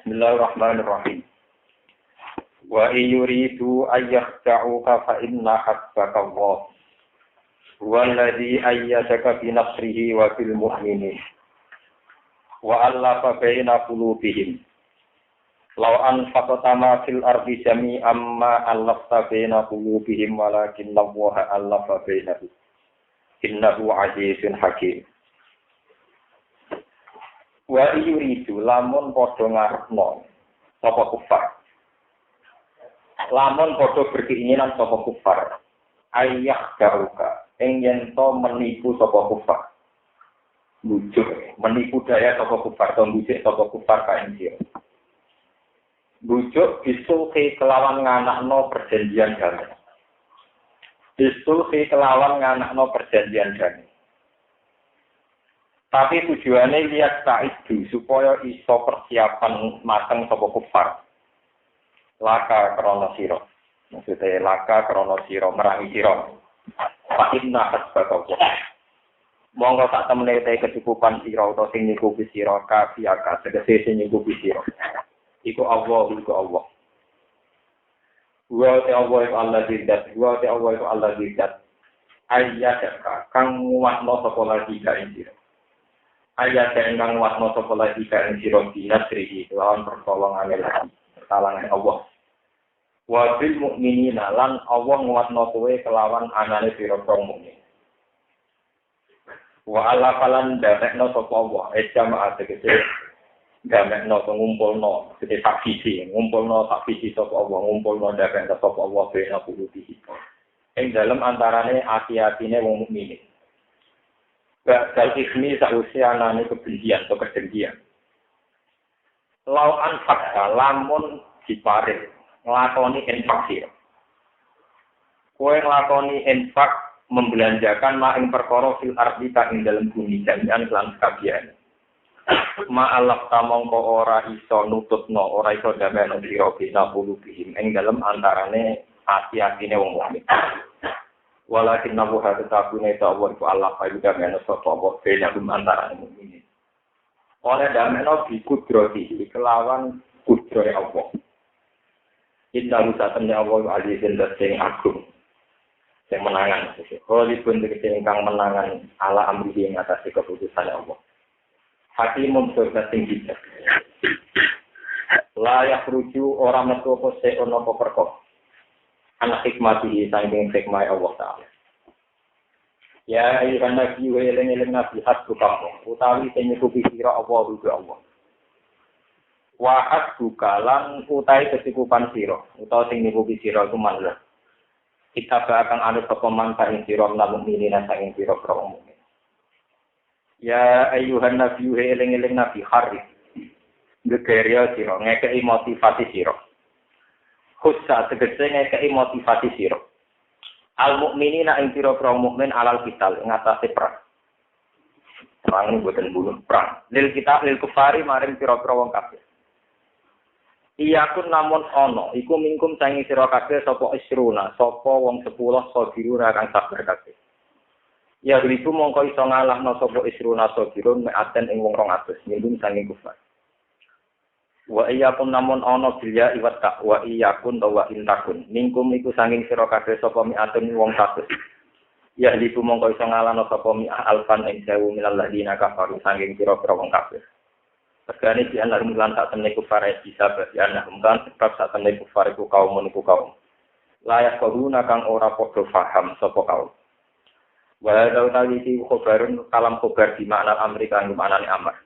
Bismillahirrahmanirrahim. Wa yuridu ayyakhda'uka fa inna hasbaka Allah. Huwallazi ayyadaka bi nasrihi wa bil mu'minin. Wa allafa baina qulubihim. Law anfaqta ma fil ardi jami'an ma allafta baina qulubihim walakinna Allaha allafa bainahum. Innahu 'azizun hakim. Wa yuridu lamun padha ngarepno sapa kufar. Lamun padha berkeinginan sapa kufar. Ayah dauka ing yen to menipu sapa kufar. Bujuk menipu daya sapa kufar to bujuk sapa kufar kae iki. Bujuk isulhi kelawan nganakno perjanjian damai. Isulhi kelawan nganakno perjanjian damai. Tapi tujuannya lihat itu supaya iso persiapan mateng sapa kufar. Laka krana sira. Maksudnya laka krana sira merangi sira. Fa inna hasbaka. Monggo sak temene te kecukupan sira utawa sing nyukupi sira kafiaka tegese sing nyukupi sira. Iku Allah. Wa ta'ala dzat, wa ta'ala dzat. Ayyadaka kang nguwatno sapa lagi kae sira. Ayat yang watno sapa lagi kae sira dinasrihi lawan pertolongane lagi pertolongan Allah. Wa bil mukminina lan Allah nguwatno kowe kelawan anane pira-pira mukmin. Wa ala falan damekno sapa Allah jamaah tegese damekno ngumpulno tegese takfisi ngumpulno takfisi sapa Allah ngumpulno damekno sapa Allah bena kulubi. Ing dalem antarane ati-atine wong mukmin. Bakal ismi sausia anane kebencian atau kedengkian. Lau anfakha lamun diparing nglakoni infak sira. Kowe nglakoni infak membelanjakan ma ing perkara fil ardi kang ing dalem bumi jami'an lan kabiyan. Ma Allah tamangka ora iso nutupno, ora iso damekno sira bina qulubihim ing dalem antarane ati-atine wong mukmin. Walakin nabu hati takune ta'awar ku Allah fayuda mena sapa Allah bena antara mukminin. Oleh dameno bi kudrati kelawan kudrohe Allah. Inna rusatane Allah azizun sing agung. Sing menangan sesuk. Oli pun ingkang menangan ala amri ing atas keputusan Allah. Hakimun surga sing bijak. Layak ruju ora metu apa sik ana apa perkara. Anak hikmati saking hikmah Allah Ta'ala. Ya ayuhan nabi wa eling-eling nabi hasbu kamu. Utawi sing nyukupi sira Allah rugi Allah. Wa hasbu kalan utawi kecukupan sira. Utawa sing nyukupi sira iku manlah. Kita bakal anut apa manfaat sira lan mukminin saking sira pro mukmin. Ya ayuhan nabi wa eling-eling nabi harif. Gegeria sira ngekeki motivasi sira. Khusus tegese ngekeki motivasi sira. Al mukminina ing pira-pira mukmin alal kital ing atase perang. Perang boten bunuh perang. Lil kita lil kufari maring pira-pira wong kafir. Iya kun namun ana iku mingkum sangi sira kabeh sapa isruna, sapa wong 10 sabiruna kang sabar kabeh. Ya ribu mongko iso ngalahno sapa isruna sabirun meaten ing wong 200 mingkum sangi kufar. Wa iyyakum namun ana bilya iwat tak wa iyyakun wa intakun mingkum iku sanging sira kabeh sapa mi'atun wong 100 ya liku mongko iso ngalano sapa mi'ah alfan ing 1000 minal ladina kafaru sanging sira-sira wong kafir tegane di anar mulan sak temne kufar bisa berarti ana mulan sebab sak temne kufar iku kaum layak koruna kang ora padha paham sapa kaum wa dawi iki khobarun kalam khobar di makna Amerika ing maknane amar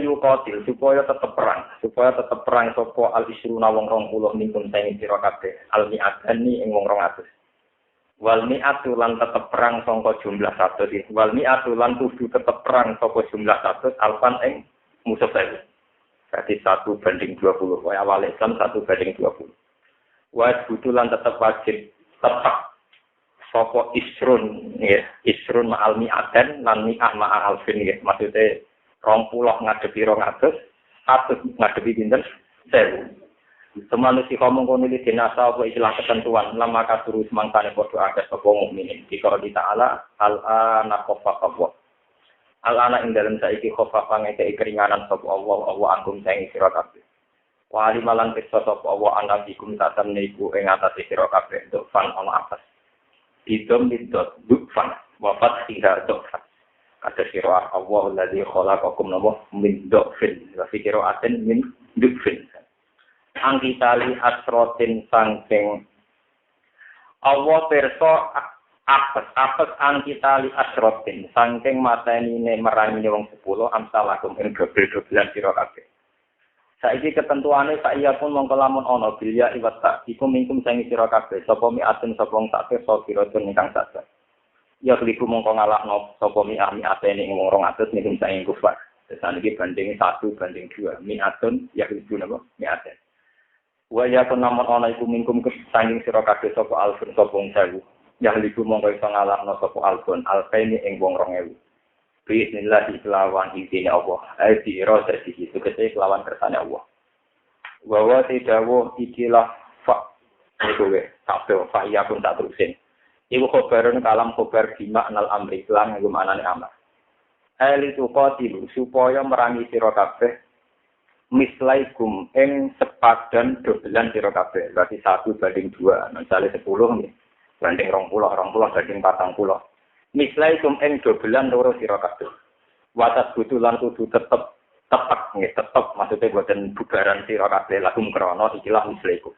yuqatil supaya tetep perang sapa al-isruna wong 20 mingkun sing sira kabeh al-mi'atani ing wong 200 wal mi'atu lan tetep perang sangka jumlah 100 wal mi'atu lan kudu tetep perang saka jumlah 100 alfan ing musuh saya berarti 1:20 kaya awal Islam 1:20 wajib lan tetep wajib tetep sapa isrun ya isrun ma'al mi'atan lan mi'ah ma'al alfin ya maksudnya 20 ngadepi 200, 100 ngadepi pinten 1000. Semanusi kamu kono iki dinasa apa istilah ketentuan lama kasuru semangkane padha akeh sapa mukminin. Dikira di ta'ala al-ana qafa Alana ing dalem saiki khofafa ngekeki keringanan sapa Allah angkum saing sira kabeh. Wa alimalan pirsa sapa Allah anabikum tatam niku ing atase sira kabeh untuk fan ana atas. Idom lidot dukfan wafat hingga dokfan. Kata sira Allah alladzi khalaqakum min dhafin wa fi qira'atin min dhafin. Angkitali asrotin sangking Allah perso apes angkitali asrotin sangking matenine merangi wong 10 amsalakum ing dobel-dobelan sira kabeh. Saiki ketentuane sak iya pun mongko lamun ana bilya iwat tak iku mingkum sing sira kabeh sapa mi'atun sapa wong tak perso piratun ingkang sadar. Ya kliku mongko ngalahno sapa mi'atene ing wong 200 mingkum sing kufar. Saniki banding 1 banding 2 mi'atun ya kliku napa mi'aten. Wa ya penamun ana iku mingkum kesanging sira kabeh sapa alfun sapa wong 1000. Ya kliku mongko iso ngalahno sapa alfun alfaini ing wong 2000. Bismillah kelawan izin Allah. Aidi roda sisi sukses kelawan kersane Allah. Bahwa tidakwo ikilah fa iku we kabeh fa iya pun tak terusin. Iku khobarun kalam khobar bima nal amri lan nggo manane amar. Ali tuqatilu supaya merangi sira kabeh mislaikum ing sepadan dobelan sira kabeh. Berarti 1 banding 2. Misale 10 nggih. Banding 20 banding 40. Mislaikum ing dobelan loro sira kabeh. Watas butuh lan kudu tetep maksudnya boten bubaran sira kabeh lakum krana ikilah mislaikum.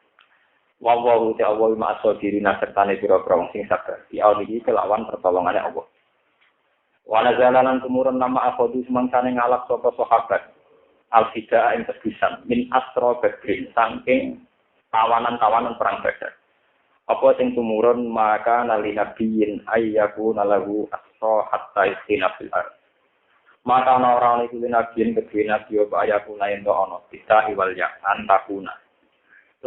Wa ta'ala ma'asadirina sertane pira-pira wong sing sabar. Ya iki kelawan pertolongane Allah. Wa nazalalan tumurun nama akhadu semangsane ngalap sapa sahabat. Al-Fidaa ing tebusan min asra badrin saking tawanan-tawanan perang Badar. Apa sing tumurun maka nali nabiyin ayyaku nalahu asra hatta istina fil ard. Maka ana ora niku nabiyin kedue nabi apa ayyaku lain do ana bisa iwal ya antakuna.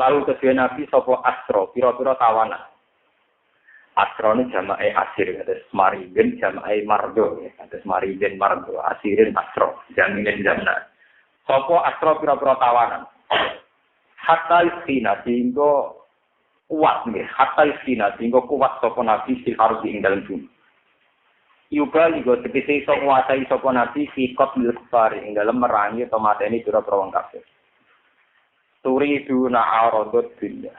Lalu kedue nabi sapa asra pira-pira tawanan. Asra ni jamae asir kados maringen jamae mardo kados maringen mardo asirin asra jaminen jamna. Sapa asra pira-pira tawanan. Hatta istina sehingga kuat nih, hatta istina sehingga kuat sapa nabi fil ardi ing dalem bumi. Yuba ligo tegese iso nguasai sapa nabi fi qatlil kufar ing dalem merangi atau mateni pira-pira wong kafir. Turiduna aradud dunya.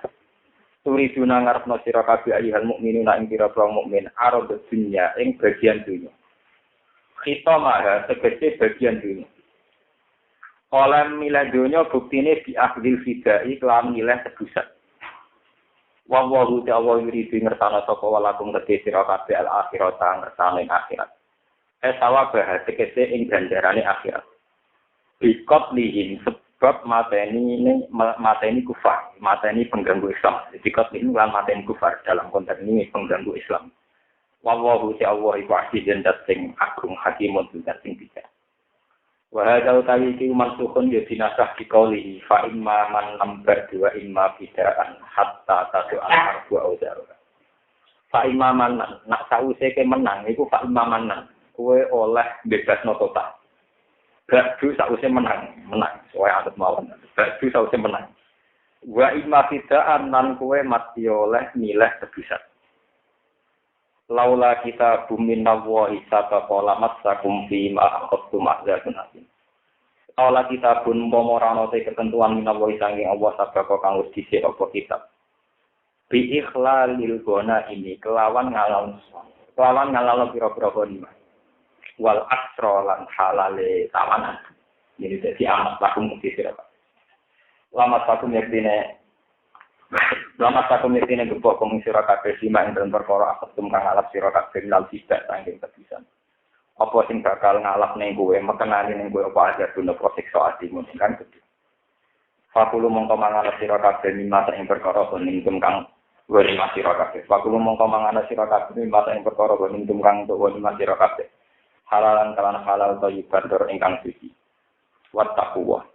Turiduna ngarepno sira kabeh ayuhal mukminuna ing pira-pira mukmin aradud dunya ing bagian dunya. Khitamah tegese bagian dunya. Oleh milih dunya buktine bi akhdil fidai kelan milih tebusan. Wallahu ta'ala yuridu ngertana sapa walakum kedhe sira kabeh al akhirat ngertane akhirat. Sawabah tegese ing ganjarane akhirat. Bikot lihin sebab mateni kufar, mateni pengganggu Islam. Bikot lihin lan mateni kufar dalam konteks ini pengganggu Islam. Wallahu ta'ala iku azizun sing agung hakimun sing bijak. Wa hadza utawi iki mansukhun ya dinasah dikauli fa imma man lambar dua imma bidaan hatta tadu al-arbu auzar. Fa imma man nak sause ke menang iku fa imma man kowe oleh bebasno total. Badu sause menang soe adat mawon. Badu sause menang. Wa imma bidaan nan kowe mati oleh milih tebusan. Laula kita bumin nawahi sata pola masakum fi ma akhtum azabun asim. Laula kita pun pomorano te ketentuan minawahi sanging Allah sabako kang wis dhisik apa kitab. Bi ikhlalil gona ini kelawan ngalal pira-pira ghanimah. Wal asra lan halale tawanan. Jadi dadi amat lakum kisira. Lama takum yektine Lama satu mitine gebok kong sira kabeh sima ing dalem perkara apetum kang alap sira kabeh lan tidak sanging kebisan. Apa sing bakal ngalap ning kowe mekenani ning kowe apa aja guna prosiksa atimu kan gedhe. Fakulu mongko mangan sira kabeh mimma ing perkara ning kang gori sira kabeh. Fakulu mongko mangan sira kabeh mimma ing perkara ning kang gori sira kabeh. Halalan kalan halal thayyiban ingkang suci. Wattaqwa.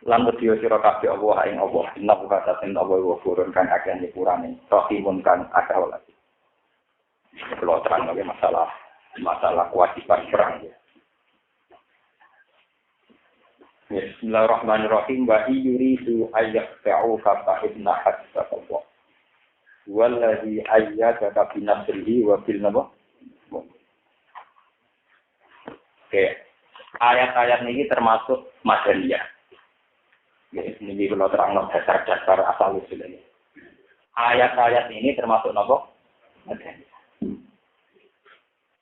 Lan wedya sira kabeh Allah ing Allah inna kata ten Allah wa furun kan akeh nyepurane rahimun kan akeh welas. Kalau terang lagi masalah kewajiban perang ya. Bismillahirrahmanirrahim wa yuridu ayyaqta'u fa inna hasbaka wallazi ayyadaka bi nasrihi wa bil nabah. Oke. Ayat-ayat ini termasuk Madaniyah. Ini kalau terang dasar-dasar asal usul ini. Ayat-ayat ini termasuk apa? Madaniyah.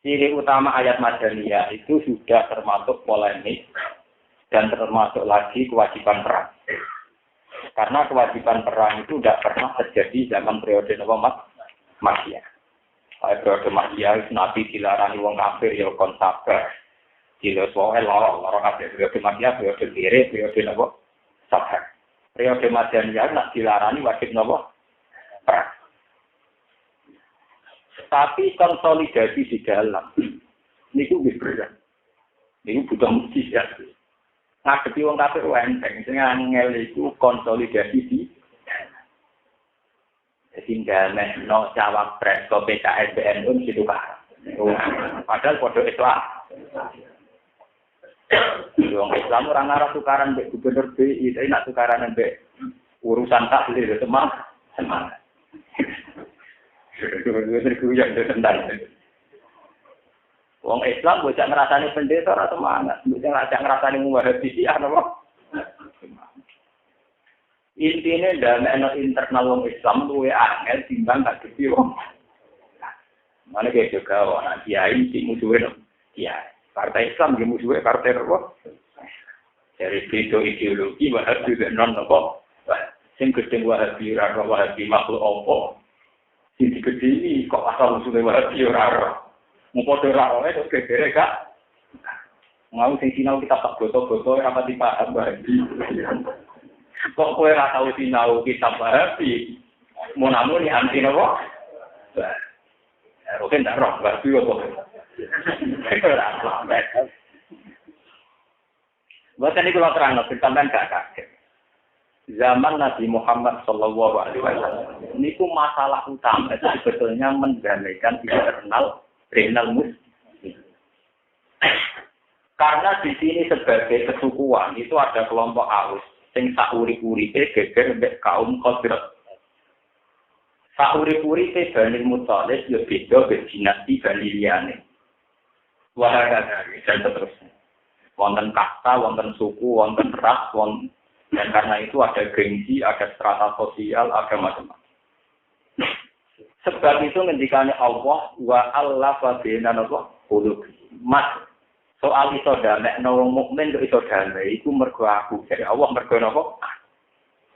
Ciri utama ayat Madaniyah itu sudah termasuk polemik dan termasuk lagi kewajiban perang. Karena kewajiban perang itu tidak pernah terjadi zaman periode Makkiyah. Periode Makkiyah Nabi dilarani wong kafir ya kon sabar. Dilo soal loro kabeh periode Makkiyah periode kiri periode napa sabar. Periode Madaniyah nak dilarani wajib napa perang. Tapi konsolidasi di dalam niku wis berat. Niku butuh mujizat. Ngadepi wong kafir enteng, sing angel iku konsolidasi di sehingga no cawapres ke PKS BNU situ kan. Padahal podo Islam. Wong Islam orang arah tukaran mbek gubernur BI, tapi nak tukaran mbek urusan tahlil semangat. Wong Islam bocah ngrasani pendeta ora semangat, bocah ngrasani muwahabi ana apa? Intine ndamekno internal wong Islam luwe angel timbang gak gede wong. Mana kayak juga orang kiai si musuhnya kiai. Partai Islam di musuhnya partai apa? Dari video ideologi Wahabi dan non apa? Sing gedhe Wahabi ora Wahabi makhluk apa? Sing digede iki kok asal musuhnya Wahabi ora. Mau podo ora itu gegere gak? Mau sing sinau kita tak foto-foto ora pati paham Wahabi. Kok kowe ora tau sinau kitab Wahabi? Mau namun ni anti napa? Roken tak roh, Wahabi kok. Ora selamat. Bahkan ini kalau terang, sampean gak kaget. Zaman Nabi Muhammad Shallallahu Alaihi Wasallam, ini masalah utama itu sebetulnya mendamaikan regional muslim. Karena di sini sebagai kesukuan itu ada kelompok Aus, sing sauri-uripe geger mbek kaum Khazraj. Sauri-uripe Bani Muthalib yo beda mbek dinasti Bani liyane. Wahana dan seterusnya. Wonten kasta, wonten suku, wonten ras, dan karena itu ada gengsi, ada strata sosial, ada macam-macam. Sebab itu ngendikane Allah wa allafa baina qulubi. Mas soal iso damekno wong mukmin kok iso damai iku mergo aku. Jadi Allah mergo napa?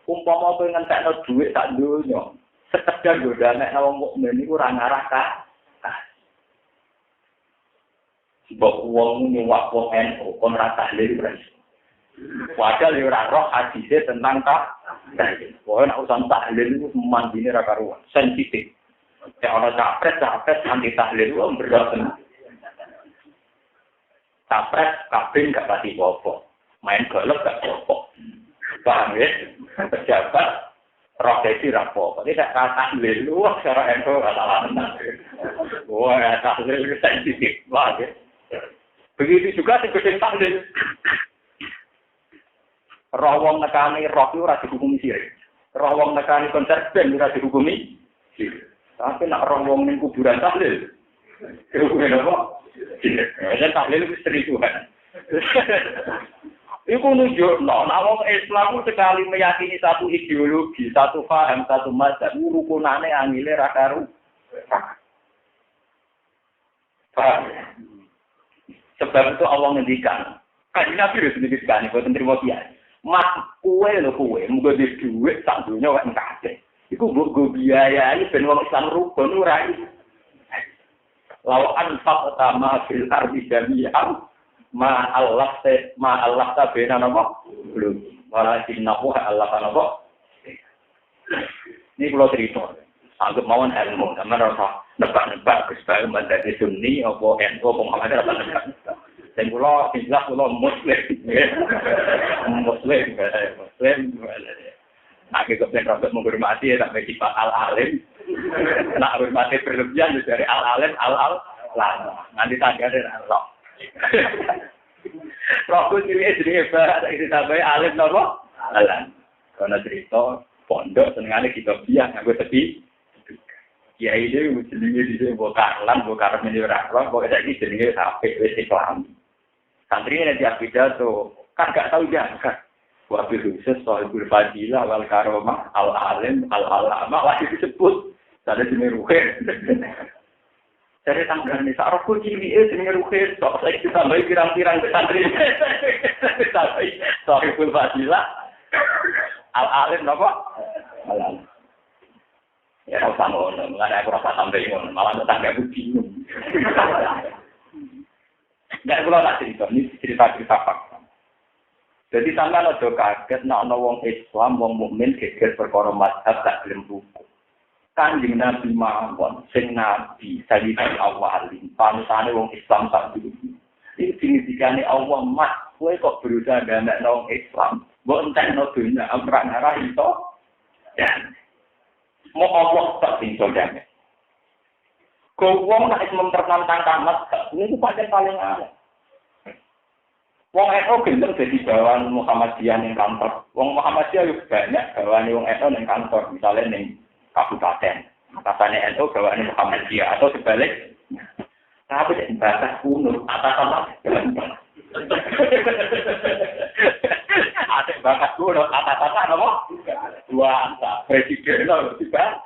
Umpama kowe ngentekno dhuwit sak donya, sekedar yo damekno wong mukmin iku ora ngarah ka. Sebab uang nyewak wong NU kon ra tahlil beras. Padahal yo ora roh hadise tentang tahlil. Pokoke nek urusan tahlil iku mandine ra karuan, sensitif. Nek ana capres anti tahlil ku berat. Capres kabeh gak pati apa. Main golek gak apa. Paham ya? Pejabat roh dadi ra apa. Nek gak tahlil lu cara NU ora salah tenan. Wah, tahlil sensitif. Wah, begitu juga sing gedhe tahlil. Roh wong nekani roh itu ora dihukumi sirik. Roh wong nekani konser band ora dihukumi sirik. Tapi nek roh wong ning kuburan tahlil. Dihukumi apa? Sirik. Ya tahlil itu seriusan. Iku nunjukno nek wong Islam sekali meyakini satu ideologi, satu paham, satu mazhab, rukunane angile ra karu. Paham? Sebab itu Allah ngendikan, kanjeng Nabi wis ngendikan boten trimo kiai. Mas kowe lho kowe, muga di dhuwit sak donya wek kabeh. Iku mbok go biayai ben wong Islam rukun ora iki. Law anfaq tama fil ardi jami'an ma Allah ta bena napa? Belum. Walakin nahu Allah napa? Ini kula cerita. Anggap mawon ilmu, sampeyan ora nebak-nebak Gus Bae menjadi Sunni apa NU apa Muhammad ora nebak. Dan kula jelas kula muslim. Muslim. Nah, kita pengen menghormati ya sampai sifat al-alim. Nah, hormati berlebihan dari al-alim al-lama. Nanti tanya dari Allah. Rohku ciri hebat, ini sampai alim nopo alam. Karena cerita pondok senengane kita biang aku tepi. Ya ini jenenge dise mbok karlan, mbok karep meneh ora roh, kok saiki jenenge sampai wis Islam. Santri ini dia pidato, kan gak tahu jangan. Wabil khusus sohibul fadilah wal karomah al-alim al-alama lagi disebut. Ada jenis ruhir. Jadi tanggal ini, saat aku cili jenis ruhir. Saya ditambahi pirang-pirang ke santri. Sohibul fadilah al-alim apa? Al-alim. Ya, rasa ngono. Nggak ada aku rasa sampai ngono. Malah tetangga aku bingung. Nggak, kalau tak cerita. Ini cerita-cerita fakta. Jadi sampean aja kaget nek ana wong Islam, wong mukmin geger perkara mazhab tak gelem ruku. Kanjeng Nabi mawon sing nabi sayyidul awwalin, panutane wong Islam sak dulu. Iki dinidikane Allah mat, kowe kok berusaha gamek wong Islam, mbok entekno dunya amrak ngarah iso. Ya. Mau Allah tak iso gamek. Kok wong nek mempertentangkan mazhab, ini paling aneh. Wong NU gendeng jadi bawahan Muhammadiyah ning kantor. Wong Muhammadiyah yo banyak bawahan wong NU ning kantor, misalnya ning kabupaten. Atasane NU bawahan Muhammadiyah atau sebalik. Tapi nek batas kuno atasan gampang. Ada batas kuno atasan apa? Dua angka presiden lho tiba.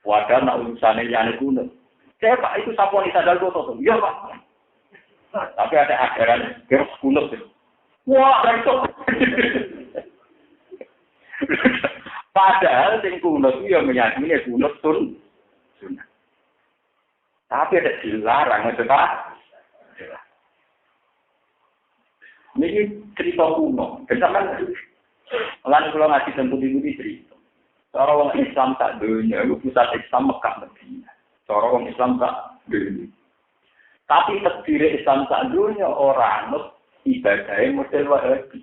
Wadah nak urusane yang kuno. Saya Pak itu saponi sadar foto. Iya Pak. Tapi ada ajaran gerus kunut. Wah, itu. Padahal sing kunut itu ya meyakini kunut sun. Tapi ada dilarang itu Pak. Ini cerita kuno. Bersama lan kula ngaji tempat ibu cerita. Orang Islam tak dunia, itu pusat Islam Mekah Madinah. Orang Islam tak dunia. Tapi terdiri Islam tak dunia orang ibadahnya model Wahabi.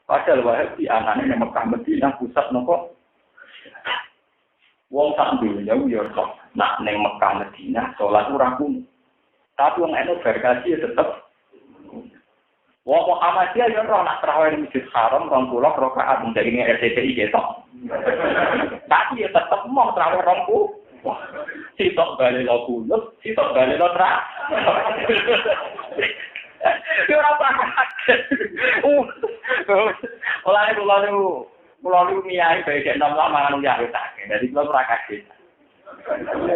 Padahal Wahabi anaknya yang Mekah Madinah pusat nopo. Wong tak dunia yo kok nak neng Mekah Madinah salat ora kuno. Tapi wong eno berkasi tetep. Wong Muhammadiyah yo ora nak tarawih di Masjid Haram 20 rakaat dari RCTI ketok. Tapi ya tetep mau tarawih 20. Sitok balik lo kunut, sitok balik lo terak. Itu apa kaget? Mulai miai baik enam lama anu ya tak. Jadi kalau kaget.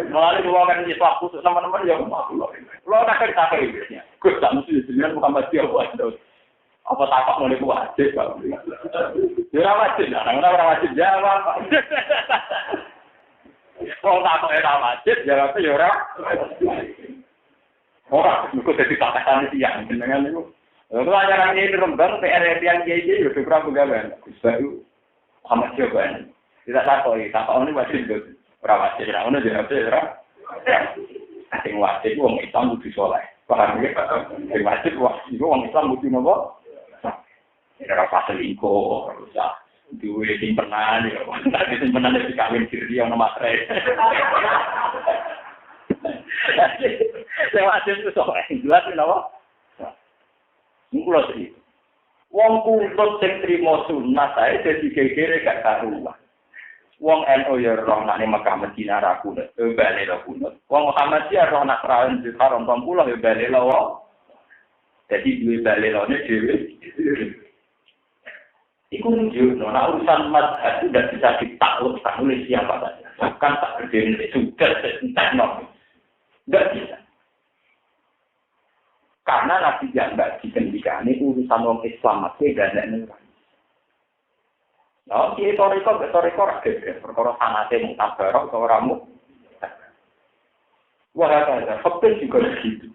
Mulai dulu kan di waktu teman-teman ya lo tak kerja apa ini? Gue tak mesti dengan Muhammadiyah buat itu. Apa tapak mau wajib kalau? Ya wajib, orang wajib jawab. Wong tak kok ora wajib jawabnya ya ora. Ora, niku dadi katakan tiyang jenengan niku. Lha ajaran iki rembang PR yang iki yo kurang pegawean. Gustu amat coba. Tidak takoki, takone wajib lho. Ora wajib ora ono jawab ora. Sing wajib wong Islam kudu saleh. Paham ya? Sing wajib wong Islam kudu napa? Ora paselingko, ora duwe simpenan ya. Nanti simpenan iki kawin diri ana matre. Lewat itu sok jelas napa? Mula iki. Wong kumpul sing trimo sunah sae dadi gegere gak karuan. Wong NU ya roh nak ning Mekah Madinah ra kunut, bali ra kunut. Wong Muhammadiyah roh nak rawon di Haram 20 ya bali ra. Dadi duwe bali rane dhewe. Itu menunjukkan, urusan mazhab itu tidak bisa ditaklukkan oleh siapa saja. Bahkan tak berdiri sudah teknologi. Tidak bisa. Karena Nabi Jambak dikendikkan ini urusan orang Islam masih tidak ada negara. Nah, di retorika rakyat. Perkara sangatnya mutabarok, seorangmu. Wah, ada. Faktor juga begitu.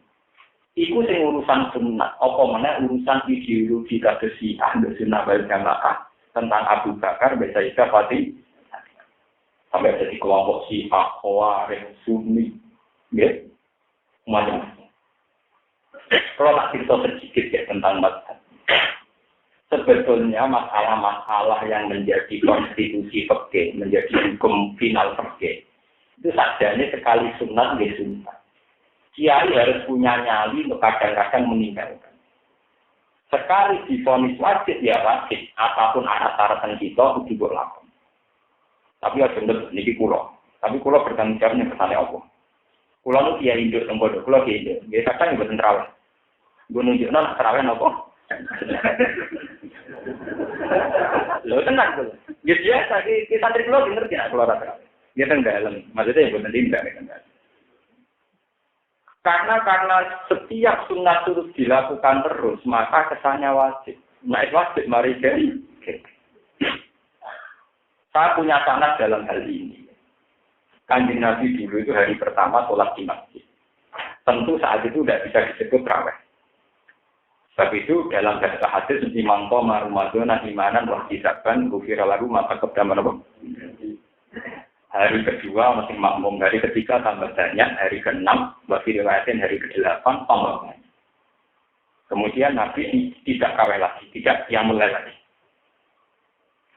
Iku sing urusan sunnah, apa mana urusan ideologi kados Syiah sunnah wal jamaah tentang Abu Bakar Sayyidah Fatih sampai jadi kelompok Syiah, Khawarij, Sunni, ya, macam-macam. Kalau tak cerita sedikit ya tentang mazhab. Sebetulnya masalah-masalah yang menjadi konstitusi fikih, menjadi hukum final fikih, itu sajanya sekali sunat nggih sunat. Kiai harus punya nyali untuk kadang-kadang meninggalkan. Sekali divonis wajib ya wajib, apapun syarat-syaratan kita itu dilakukan. Tapi ya benar niki kula. Tapi kula bertanggung jawabnya kepada Allah. Kulo nu kiai induk teng bodoh, kulo kiai induk. Nggih kadang mboten terawih. Gue nunjukno nak terawih napa? Lho tenang lho. Ya biasa di santri kulo ngerti nak kulo terawih. Dia teng dalem, maksudnya mboten tindak kan. Karena setiap sunat terus dilakukan terus, maka kesannya wajib. Naik wajib mari jadi. Saya punya sanad dalam hal ini. Kanjeng Nabi dulu itu hari pertama sholat di masjid. Tentu saat itu tidak bisa disebut raweh. Sebab itu dalam bahasa hadis imam qoma Ramadan imanan wa hisaban ghufira lahu ma taqaddama min hari kedua masih makmum, hari ketiga tambah banyak, hari ke-6 bagi riwayatin hari ke-8 tambah banyak. Kemudian Nabi tidak kawin lagi, tidak yang mulai lagi.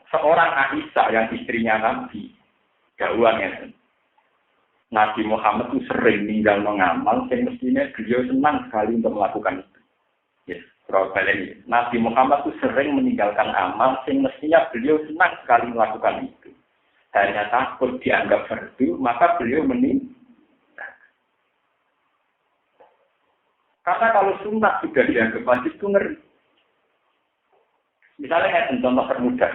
Seorang Aisyah yang istrinya Nabi, gawannya Nabi Muhammad itu sering meninggal mengamal, yang mestinya beliau senang sekali untuk melakukan itu. Yes, ini. Nabi Muhammad itu sering meninggalkan amal, yang mestinya beliau senang sekali melakukan itu. Hanya takut dianggap fardu, maka beliau meninggal. Karena kalau sunat sudah dianggap wajib itu ngeri. Misalnya contoh permudah,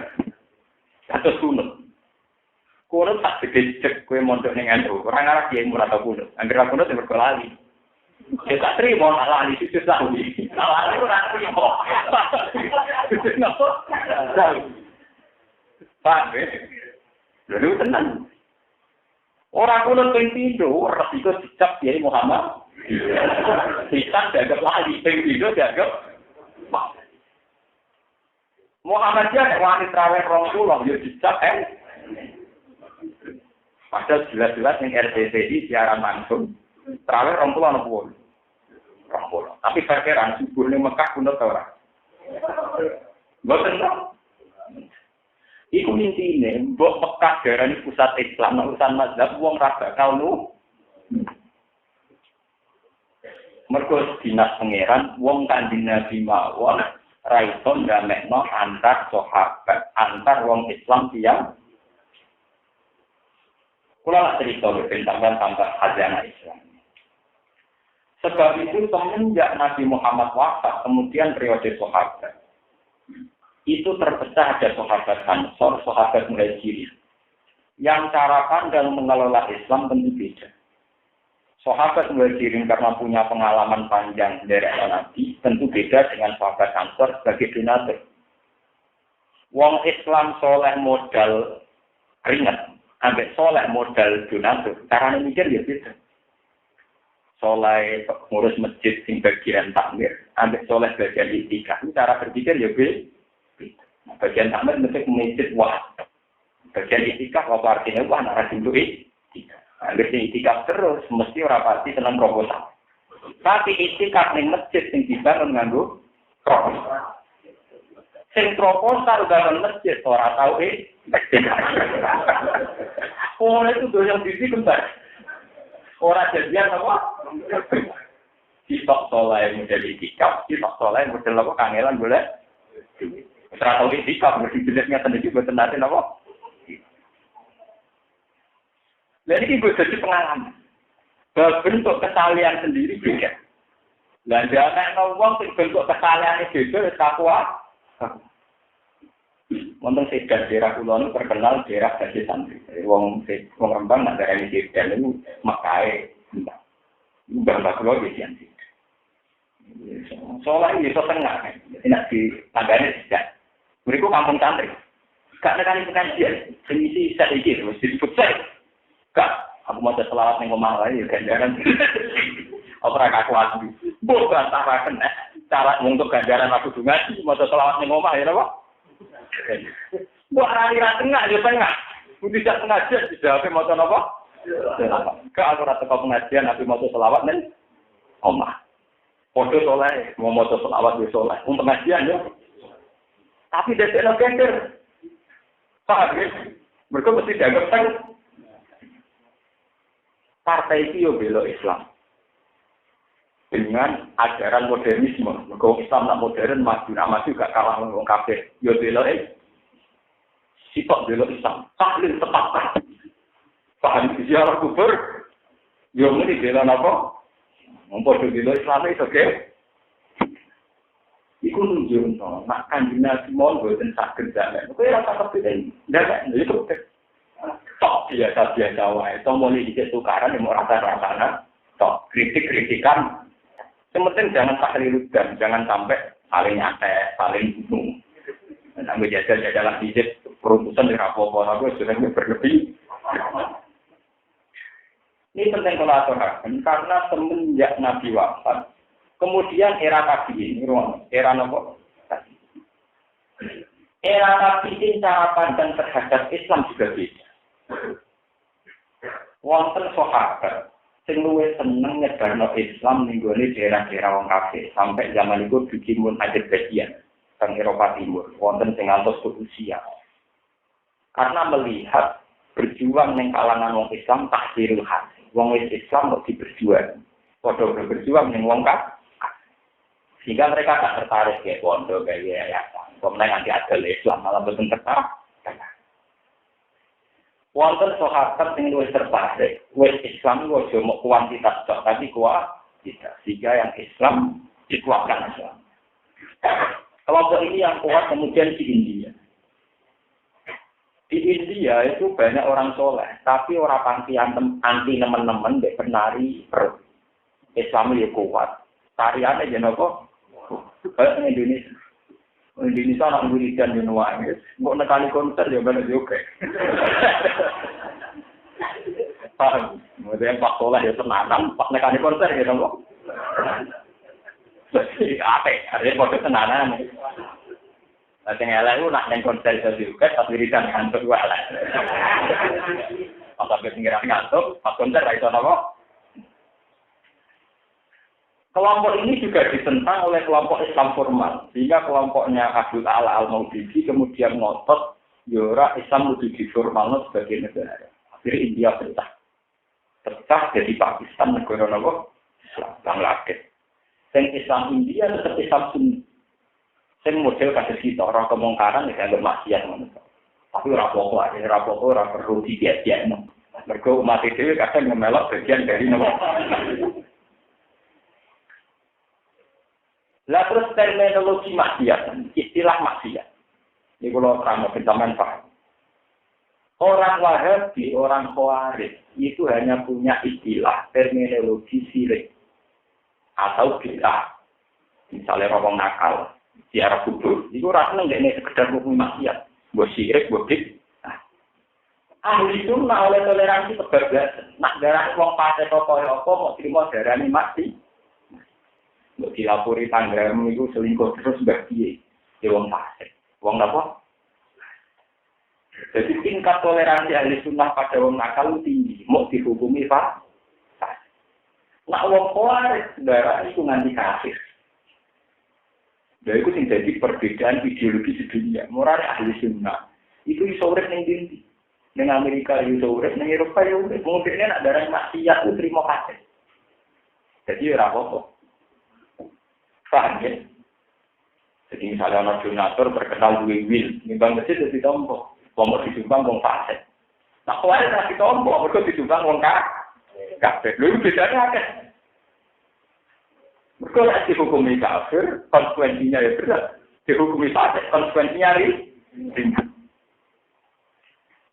atau sunat. Kunut tak gede cek kue mondok ning NU. Orang arah kiai murah atau kunut. Angger kunut yang berkelali. Ya tak terima nak lali sisi tahu. Lali ora terima. Pak, lalu tenang. Orang kunut ping pindho resiko dicap kiai Muhammad. Kita dianggap lali, ping pindho dianggap Muhammadiyah wani traweh 20 yo dicap Padahal jelas-jelas yang RCTI siaran langsung terawih 20. Tapi perkiraan subuh di Mekah pun tak orang. Betul tak? Iku intinya, buat Mekah daerah ini pusat Islam, urusan mazhab, uang rasa kau nu. Merkus dinas pangeran, uang Kanjeng Nabi mawon, raison damekno antar sahabat, antar uang Islam tiang. Kalau nak cerita berpintakan tambah khazanah Islam. Sebab itu semenjak Nabi Muhammad wafat, kemudian periode sahabat. Itu terpecah ada sahabat Ansor, sahabat Muhajirin. Yang cara pandang mengelola Islam tentu beda. Sahabat Muhajirin karena punya pengalaman panjang dari Nabi, tentu beda dengan sahabat Ansor sebagai donatur. Wong Islam soleh modal ringan. Ambek soleh modal donatur, caranya mikir ya beda. Soleh ngurus masjid sing bagian takmir, ambek soleh bagian itikaf, cara berpikir ya beda. Bagian takmir mesti masjid wah. Bagian itikaf apa artinya wah nak rajin duit. Ambek sing itikaf terus mesti ora pasti seneng proposal. Tapi itikaf ning masjid sing dibangun nganggo proposal. Sing proposal bangun masjid ora tau orang itu yang bisik bentar. Orang jadian apa? Sitok soleh model itikaf, sitok soleh model apa? Kangelan boleh. Serata itikaf, mesti jenisnya sendiri buat nanti apa? Jadi ini gue jadi pengalaman. Bentuk kesalahan sendiri beda. Dan jangan ngomong bentuk kesalahan itu beda, takwa. Wonten sekedar daerah kulon terkenal daerah dari santri. Wong Rembang nak daerah ini dan itu makai mbak. Mbak kulon di sini. Soalnya ini setengah, tidak di tangganya tidak. Mereka kampung santri. Gak ada kali pengajian. Semisi sedikit, mesti disebut saya. Gak, aku mau selawat yang ngomong lagi, ganjaran. Apa aku hati. Bukan cara untuk ganjaran aku juga mau selawat yang ngomong ya apa? Buat rali-rali tengah, ya tengah. Tidak pengajian, tidak mau apa? Ke aku rata pengajian, tapi mau selawat nih. Omah. Foto soleh, mau selawat di soleh. Untuk pengajian ya. Tapi dia tidak gender. Paham ya? Mereka mesti dianggap tengah. Partai itu yo bela Islam. Dengan ajaran modernisme. Kalau Islam nak modern, maju gak kalah dengan orang kafir. Ya bela sitok bela Islam. Tahlil tetap. Paham ziarah kubur. Yo muni bela napa? Mumpun bela Islam itu oke. Iku nunjukno nek Kanjeng Nabi mon boten saged jalan. Kowe ora tak kepiten. Ndak itu. Tok biasa wae. Tomone dikit tukaran yang ora rasa-rasana. Tok kritik-kritikan. Yang penting jangan tahlil dan jangan sampai saling nyatet, saling bunuh. Sampai jajal-jajalan dikit peruntusan di rapopo aku sudah berlebih. Ini penting kalau aturakan karena semenjak Nabi wafat, kemudian era tabi'in, era nopo? Era tabi'in cara pandang terhadap Islam juga beda. Wonten sahabat sing luwih seneng nyebarno Islam ning gone daerah-daerah wong kafir sampai zaman iku bikin mun adat bagian teng Eropa Timur, wonten sing ngantos ke Rusia. Karena melihat berjuang ning kalangan wong Islam takhirul hak. Wong Islam kok diberjuang. Padha berjuang ning wong kafir. Sehingga mereka tak tertarik kayak pondok kayak yayasan. Kemudian nanti ada Islam malah betul tertarik. Wonten sahabat sing luwih tertarik. Wis Islam kok cuma kuantitas tok, tapi kualitas. Sehingga yang Islam dikuatkan Islam. Kelompok ini yang kuat kemudian di India. Di India itu banyak orang soleh, tapi orang anti nemen-nemen dek penari perut. Islam itu kuat. Tariannya jenis apa? Kayak Indonesia. Indonesia nak wiridan di Nuwang. Mau nekani konser ya benar juga. Paham? Maksudnya Pak Soleh ya tenanan, Pak nekani konser ya dong. Jadi apa? Ada kode tenanan. Nah, sing elek ku nak nang konser iso diuket pas wiridan kantor wae elek. Pas sampe pinggiran ngantuk, pas konser ra iso napa. Kelompok ini juga ditentang oleh kelompok Islam formal. Sehingga kelompoknya Abdul Ala Al-Maududi kemudian ngotot yora Islam kudu diformalno sebagai negara. Akhirnya India pecah jadi Pakistan negara napa? Islam Bangladesh. Sing Islam India tetap Islam Sunni. Sing model kados kita ora kemungkaran nek anggere maksiat ngono. Tapi ora apa-apa, ora perlu dibiasakan. Mergo umat dhewe kadang ngemelok bagian dari nopo. Lah terus terminologi maksiat, istilah maksiat. Ini kalau terang sampean paham. Orang Wahabi, orang Khawarij itu hanya punya istilah terminologi syirik atau bid'ah. Misalnya orang nakal. Di Arab kubur, itu rasanya nggak ini sekedar hukum maksiat, buat syirik, buat bid'ah. Ahli sunnah oleh toleransi kebablasan, nak darah wong pakai toko apa mau terima darah ini mati. Mau dilapori tanggamu itu selingkuh terus bagi di wong pakai, wong apa? Jadi tingkat toleransi ahli sunnah pada wong nakal tinggi, mau dihukumi pak. Nak wong Khawarij darah itu nganti kafir. Dan itu yang jadi perbedaan ideologi sedunia. Moral ahli sunnah. Itu iso urip ning ndi? Ning Amerika iso urip, ning Eropa ya urip. Mungkin nek darah maksiat itu terima kasih. Jadi ora apa-apa. Paham ya? Jadi misalnya anak donatur berkenal duwe wil, nimbang masjid itu ditompo. Wong disumbang wong fasik. Nah, kalau ada ditompo, mergo disumbang wong kafir. Lha bedane akeh. Kalau dihukumi kafir, konsekuensinya ya berat. Dihukumi fasik, konsekuensinya ringan.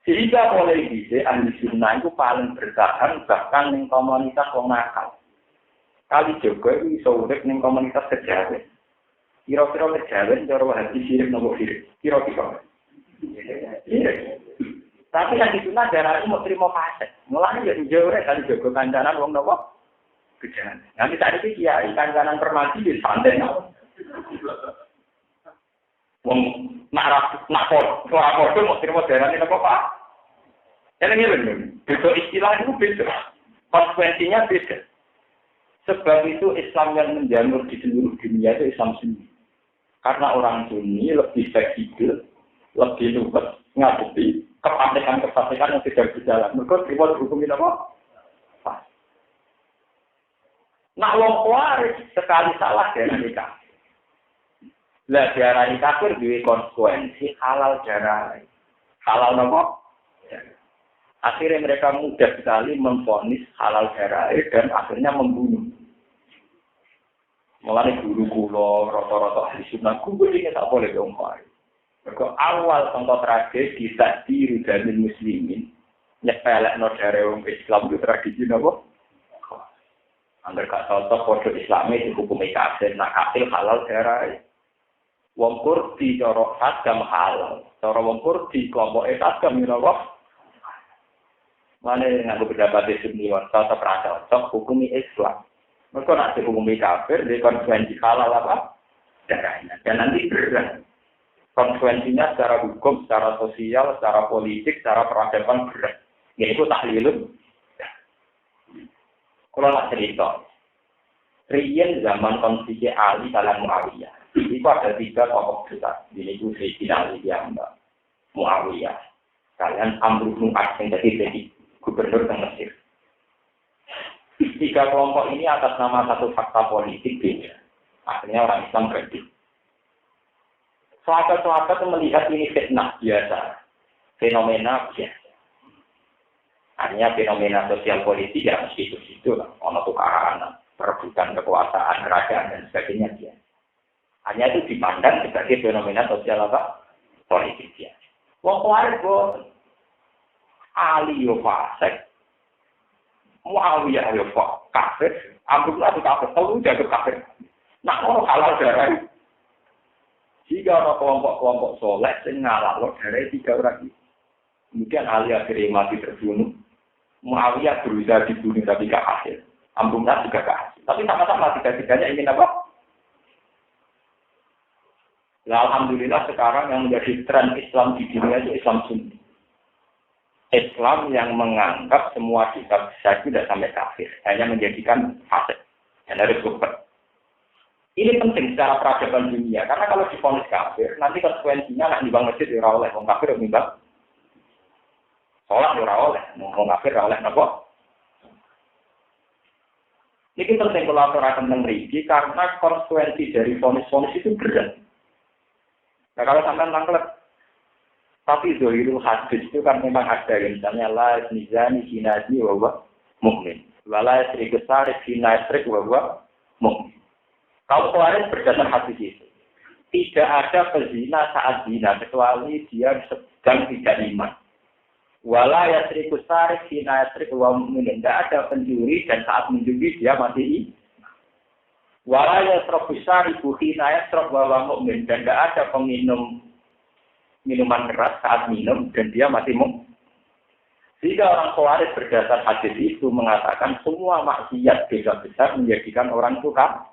Sehingga mulai bisa ahli sunnah itu paling bertahan bahkan di komunitas wong nakal. Kali juga itu bisa urip di komunitas kejawen. Kira-kira kejawen, cara Wahabi sirik nopo sirik. Kira-kira. Iya. Tapi yang di sunnah darah itu mau terima fasik. Mulanya jadi jauh kali jaga kancanan wong nopo. Kejalan. Nanti tadi sih kiai kancanan permati di santai nau. Wong nak foto mau terima darah ini apa pak? Ini benar. Beda istilah itu beda. Konsekuensinya beda. Sebab itu Islam yang menjamur di seluruh dunia itu Islam Sunni. Karena orang Sunni lebih fleksibel, lebih luas ngadepi kepanikan yang tidak berjalan. Mereka terima hukumin apa? Nak wong Khawarij sekali salah diarani kafir. Lah diarani kafir duwe konsekuensi halal darah. Halal napa? Akhirnya mereka mudah sekali memvonis halal darah dan akhirnya membunuh. Mulai guru kulo rata-rata ahli sunnah kumpul ini tak boleh diomongin. Mereka awal contoh tragedi takdir dari muslimin nyepelek no dari orang Islam itu tradisi apa? Angger gak cocok kode Islami dihukum kafir, nak kafir halal darah. Wong Kurdi cara agam halal, cara wong Kurdi kelompok agam apa? Mana yang aku berdapat di sini cocok rasa cocok hukumi Islam. Mereka nak dihukumi kafir, di konsekuensi halal apa? Darahnya. Dan nanti berat. Konsekuensinya secara hukum, secara sosial, secara politik, secara peradaban berat. Yaitu tahlilun. Kalau nak cerita, Rian zaman konflik Ali dalam Muawiyah. Itu ada 3 tokoh besar. Ini itu Sayyidina Ali yang Muawiyah. Kalian Amr bin As yang jadi gubernur di Mesir. 3 kelompok ini atas nama satu fakta politik beda. Akhirnya orang Islam berhenti. Sahabat-sahabat melihat ini fitnah biasa, fenomena biasa. Hanya fenomena sosial politik yang situ-situ lah, ono tukaran, perebutan kekuasaan, kerajaan dan sebagainya dia. Hanya itu dipandang sebagai fenomena sosial apa? Politik dia. Wong kuarit boten. Ali yo fasik. Muawiyah yo kafir. Abdullah itu kafir. Tahu jago kafir. Nak ono halal darah. Jika ada kelompok-kelompok soleh yang ngalalo darah 3 orang itu. Kemudian Ali akhirnya mati terbunuh. Muawiyah berusaha dibunuh tapi gak hasil. Abdullah juga gak hasil. Tapi sama-sama 3-3-nya ingin apa? Nah, alhamdulillah sekarang yang menjadi tren Islam di dunia itu Islam Sunni. Islam yang menganggap semua kitab itu tidak sampai kafir, hanya menjadikan fasik dan harus super. Ini penting secara peradaban dunia, karena kalau divonis kafir, nanti konsekuensinya nak nimbang masjid ora oleh, wong kafir nimbang sholat ora oleh, wong kafir ora oleh napa? Ini penting kalau aturaken teng mriki karena konsekuensi dari vonis-vonis itu berat. Nah kalau sampai tangklet, tapi zohirul hadis itu kan memang ada, misalnya la mizani hinazi wa mukmin, wala yasrik sarif hinasrik wa mukmin. Kalau kemarin berdasar hadis itu, tidak ada pezina saat zina kecuali dia sedang tidak iman. Wala yasrik sarif hinasrik wa mukmin, tidak ada pencuri dan saat mencuri dia masih iman. Wala yasrabu syaribu hinasrik wa mukmin, dan tidak ada peminum minuman keras saat minum dan dia masih mukmin. Jika orang Khawarij berdasar hadis itu mengatakan semua maksiat dosa besar menjadikan orang itu kafir.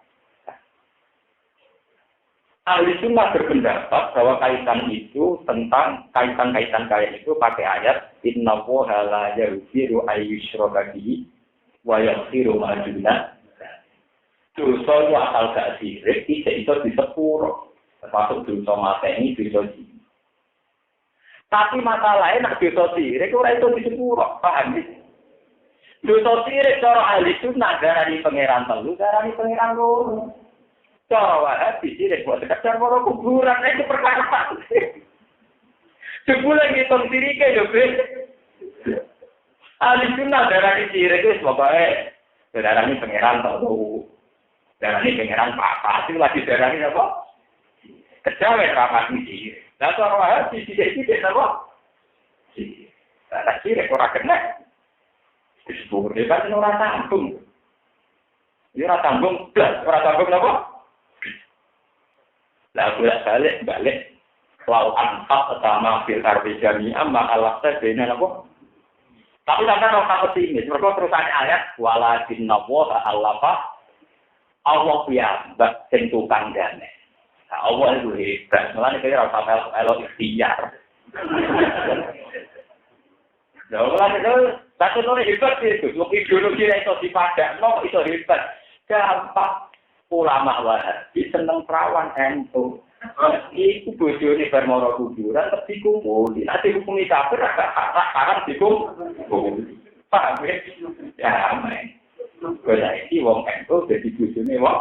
Ahli Sunnah berpendapat bahwa kaitan itu tentang kaitan-kaitan kayak itu pakai ayat Inna Allaha la yaghfiru ayyushraka bihi wa yaghfiru ma duna. Dosa itu asal gak sirik, tidak itu disepuro. Termasuk dosa mateni, dosa zina. Tapi masalahnya nak dosa sirik ora itu disepuro, paham ya? Dosa sirik cara ahli Sunnah darani pangeran telu, darani pangeran loro. Cara Wahabi sirik buat sekedar mau kuburan itu perkara. Sebulan ngitung sirike yo, Be. Ahli Sunnah darani sirik wis pokoke darani pangeran telu. Darani pangeran papa, itu lagi darani apa? Kejawen rapat iki. Lah cara Wahabi sirik-sirik apa? Lah sirik ora kena. Disebut kan ora tanggung. Ya ora tanggung, ora tanggung apa? Lah balik lau anfaq sama fil ardi jami'an ma alafta bena apa? Tapi sampeyan ora pesimis, mergo terusane ayat walakinna wa alafa Allah ya mbak sing tukang gane. Nah, Allah itu hebat, mulane kaya ora sampe elo ikhtiar. Lah ora itu satu hebat itu, wong ideologi iso dipadakno iso hebat. Gampang. Ulama Wahabi seneng perawan ento. Iku bojone bar mara kuburan terus dikumpuli. Nek dihukumi kafir agak haram dikumpuli. Paham ya? Ya, men. Kaya iki wong ento dadi bojone wong.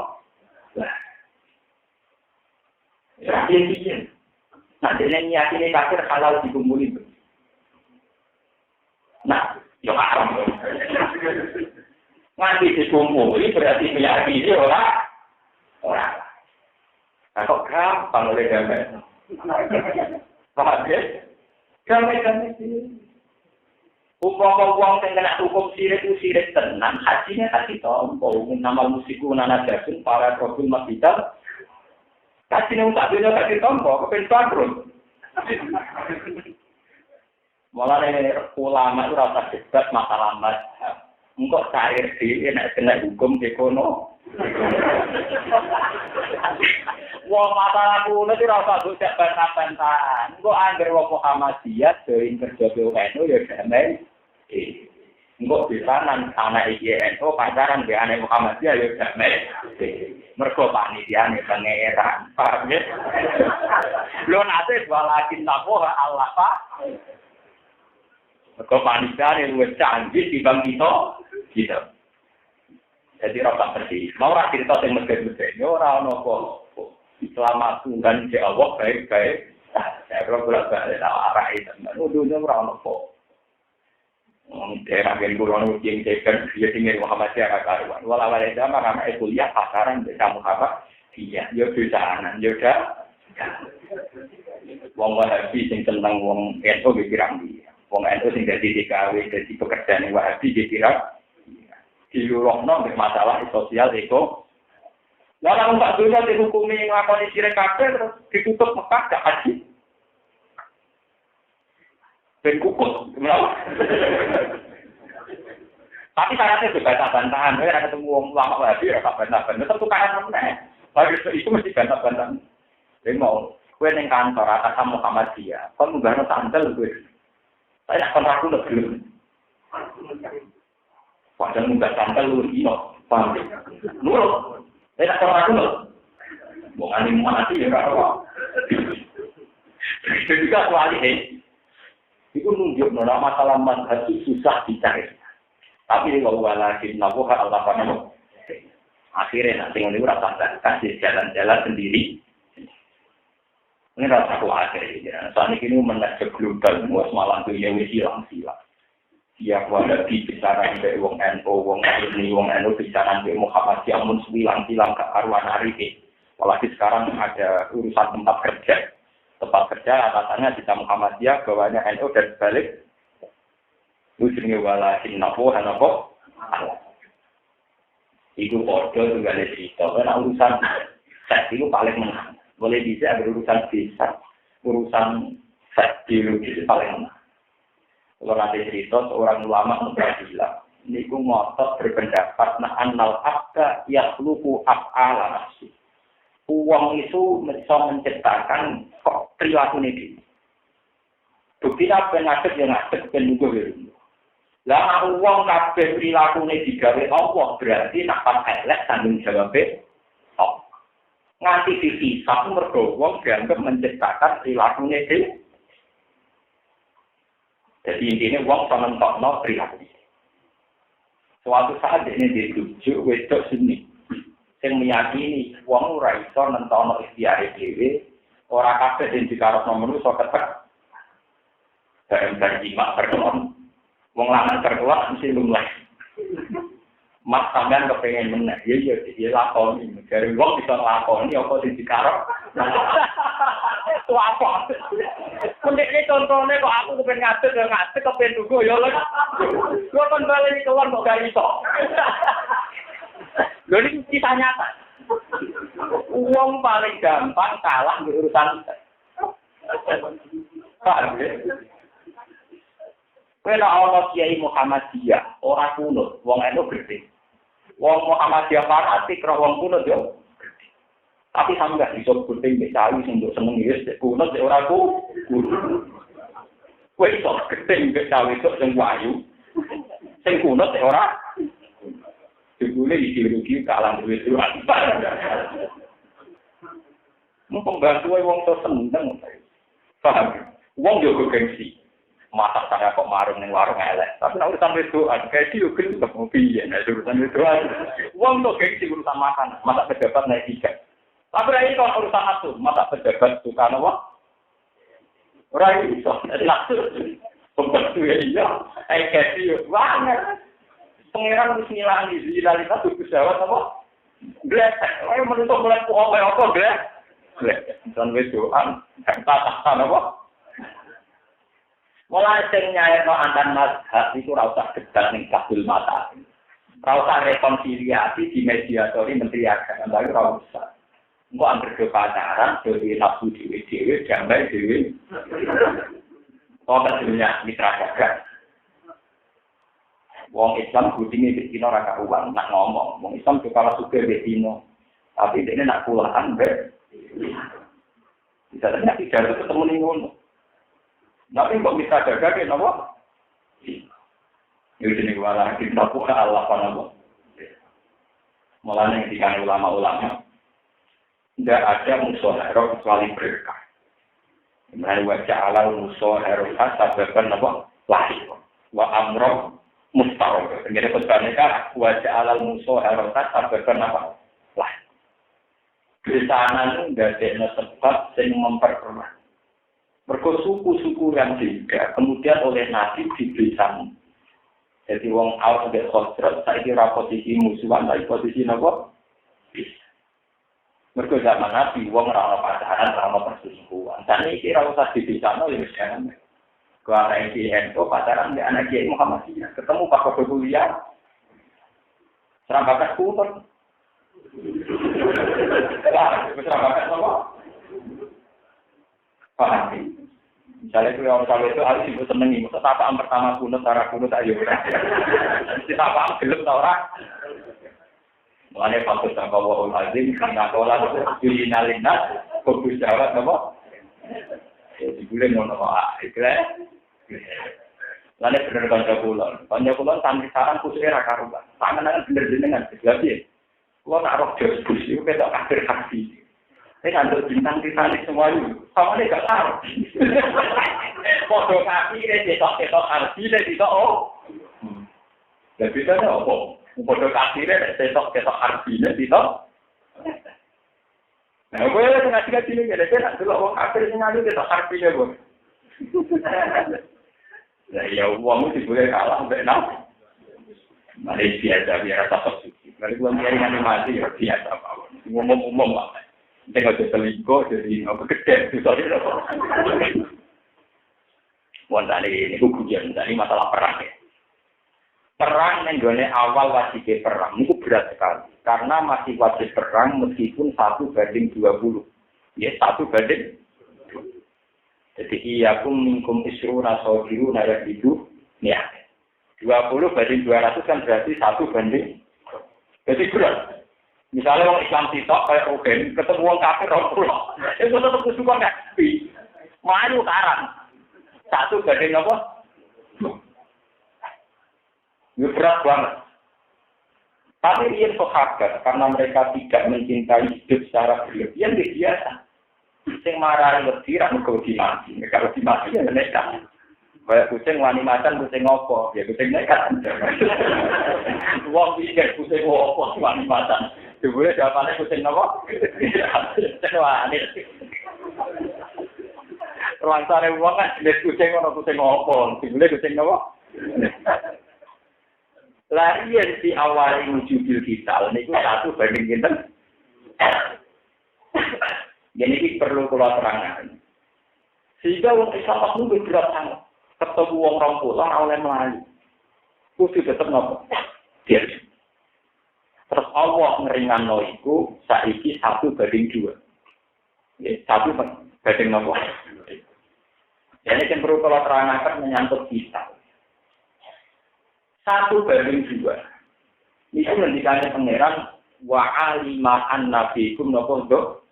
Lah. Ya, iki. Nek dene niatine kafir halal dikumpuli. Nah, yo haram. Nganti dikumpuli berarti meyakini ora. Nah, kok gampang oleh damai. Paham ya? Damai sih. Uang-uang yang kena hukum sirik itu sirik tenang. Hajinya tak ditompo. Nama musikku nana jasun para problem kita. Hajinya tak dunia tak ditompo. Kepen bangkrut. Malah ini ulama itu rasa debat masalah mazhab. Engkau cair di enak kena hukum ekonomi. Wong masalah kuno itu rasa bocah bantah-bantahan. Engkau anggar wong Muhammadiyah join kerja BUNU ya damai. Engkau bisa anak IGNU pacaran di anak Muhammadiyah ya damai. Mergo panitia nih pangeran. Paham ya? Lo nanti walakin tapoha Allah Pak. Mergo panitia nih luwih canggih dibanding kita. Gitu. Jadi rasa bersih. Mau ora cerita sing mesthi-mesthi ora ono apa. Selama Tuhan di Allah baik-baik. Saya bolak balik arah itu. Udunya ora ono apa. Daerah yang kurang ujian cekan dia tinggal Muhammadiyah karuan. Walau ada zaman anak kuliah pasaran kamu apa? Iya, yo dosanan, yo dah. Wong Wahabi sing tentang wong NU dikirang dia. Wong NU sing dadi DKW dadi pekerjaan Wahabi dikirang diurungno masalah sosial eko. Lah wong tak dunya dihukumi nglakoni sirik kabeh terus ditutup Mekah gak haji. Ben kukut, kenapa? Tapi syaratnya juga bantah-bantahan. Saya ketemu wong lama Wahabi ya bantah-bantahan. Tetap tukaran meneh. Bagi itu mesti bantah-bantahan. Jadi mau kowe ning kantor atas Muhammadiyah, kon munggahno sandal kowe. Saya akan ragu lebih. Padahal munggah sandal lu dino, paham ya? Nurut. Saya akan ragu lho. Wong alim mati ya gak apa. Jadi juga soalnya itu nunjuk nona masalah manhaj itu susah dicari. Tapi kalau walakin nabuha Allah panamu. Akhirnya nanti ini rasa kasih jalan-jalan sendiri. Ini rasa khawatir ya. Soalnya ini menajak global, semua semalam dunia silang. Dia kepada bicara dari wong NU, wong NU bicara dari Muhammadiyah mun silang ke karuan hari ini. Apalagi sekarang ada urusan tempat kerja. Tempat kerja atasannya bisa Muhammadiyah, bawahnya NU dan sebalik. Itu jenis walakin nabuha nabo. Itu order juga ada cerita. Karena urusan seks itu paling menang. Boleh bisa ada urusan bisa, urusan seks biologis paling menang. Kalau ada cerita seorang ulama bilang, ini ku ngotot berpendapat nah annal abda yakhluqu af'ala nafsi. Uang itu bisa menciptakan perilaku ini. Bukti apa ngadeg yang ngadeg ben lugu ya. Lah uang kabeh perilaku ini digawe Allah berarti nak pas elek tanggung jawabe Allah. Nganti dihisab mergo wong dianggap menciptakan perilaku ini. Jadi intinya wong menentokno perilaku. Suatu saat ini dituju wedok sini. Yang meyakini wong ora iso nentono ikhtiar dhewe ora kabeh sing dikarepno manusa ketek bareng jimat perkon wong lanang terkuat mesti lumlah mas sampean kepengin meneh ya lakoni dari wong bisa lakoni apa sing dikarep itu apa mendek contohnya kok aku kepen ngadeg kepen tuku ya lho kok kon bali keluar kok gak iso. Lho ini kisah nyata. Uang paling gampang kalah di urusan paham ya? Kalau Allah Kiai Muhammadiyah, orang kuno, wong NU gede. Wong Muhammadiyah fanatik, wong kuno yo. Tapi sama nggak bisa gede, misalnya untuk seneng ya, kuno orang kuno. Kue itu gede, misalnya itu yang wayu, yang kuno orang. Jebule ideologi kalah duit itu apa? Mumpung bantu wong to seneng. Paham? Wong yo gengsi. Masa saya kok marung ning warung elek. Tapi nek urusan wedoan, gengsi yo gengsi kok piye nek urusan wedoan. Wong to gengsi urusan makan, masa pejabat naik tiga. Tapi ra iso urusan atuh, masa pejabat suka apa? Ora iso. Pembantu ya iya, kasih banget. Pangeran wis ngilani zilalitas tuku pesawat apa? Glesek, ayo menutup mulai apa glesek. Dan wis doan, tahan apa? Mulai sing nyairno antar mazhab iku ora usah gedal ning kabul mata. Ora usah rekonsiliasi di mediatori menteri agama, tapi ora usah. Engko anggere do pacaran, do nafsu dhewe-dhewe, damai dhewe. Kok dunia mitra dagang. Wong Islam gudine di Cina ora karuan, nak ngomong. Wong Islam juga kalah sugih di Cina. Tapi dene nak kulaan be. Bisa ternyata tidak ketemu ning ngono. Tapi kok mitra dagang ke napa? Ini jenis wala kita buka Allah panabo. Mulanya ketika ulama-ulama tidak ada musuh hero kecuali berkah. Mulai wajah Allah musuh hero sababkan apa? Lahir. Wa amroh mustaroh. Jadi pesannya wajah Allah musuh hero sababkan apa? Lahir. Di sana tidak ada sebab yang memperkeruh. Mergo suku-suku yang beda, kemudian oleh Nabi diberikan. Jadi wong awal tidak kontrak, saya kira posisi musuhan, tapi posisi apa? Bisa. Mergo zaman Nabi, wong ora pacaran, ora perselingkuhan. Dan ini kira usah dibisano ya jangan. Kalau anak NU pacaran dengan anak Kiai Muhammadiyah, ketemu Pak Kuliah, serambakan kumpul. Serambakan apa? Paham. Misalnya kalau orang itu harus ibu senengi, maksud apaan pertama kunut, cara kunut ayo. Kita apaan gelap tau orang. Mulanya bagus sama wa'ul azim, karena kolah julinalina, fokus jawab apa? Ya dibulin mau nama ikhlas. Mulanya bener konco kulon santri saran khususnya raka-ruka. Tangan-tangan bener dengan sejabi. Kalau nak roh jos bus, itu kita kafir hati. Saya ngantuk bintang-bintang semua itu. Sama ini gak tahu. Foto kaki ini cetok-cetok arti ini tidak oh. Dan bedanya apa? Foto kaki ini cetok-cetok arti ini tidak. Nah, gue yang ngaji-ngaji ini, saya nak dulu orang kafir ini ngaji cetok arti ini. Nah, ya uangmu boleh kalah sampai enam. Mari biasa, biar rasa suci. Mari gue biarin animasi, ya biasa. Umum-umum lah. Tengok selingkuh jadi apa gede itu sorry apa. Wonten ini hukumnya ini masalah perang ya. Perang nenggone awal wajib perang itu berat sekali karena masih wajib perang meskipun 1:20. Ya 1:20. Jadi iyakum minkum isruna sawiruna ya itu ya. 20:200 kan berarti 1:. Jadi berat. Misalnya orang Islam sitok kayak Rugen, ketemu orang kafir orang pulau. Itu tetap kesukaan ngaji. Maju karang. 1:20 apa? Itu berat banget. Tapi dia sahabat karena mereka tidak mencintai hidup secara berlebihan dia biasa. Sing marah bertirah mereka mati. Mereka mati ya mereka. Kayak kucing wani macan kucing ngopo, ya kucing nekat. Wong pikir kucing ngopo wani macan. Boleh jawabannya kucing apa? Wani. Langsane wong kan jenis kucing ono kucing ngopo, boleh kucing apa? Larian si awal wujudil kita, niku 1:. Jadi ini perlu kula terangkan. Sehingga wong Islam itu berat sangat. Ketemu wong 20 ora oleh mlayu. Kudu tetep nopo? Dia. Terus Allah ngeringanno iku saiki 1:2. Ya, 1:2 nopo? Jadi yang perlu kalau terangkan menyangkut kita. 1:2. Itu ngendikane pangeran wa alima annabikum nopo nduk.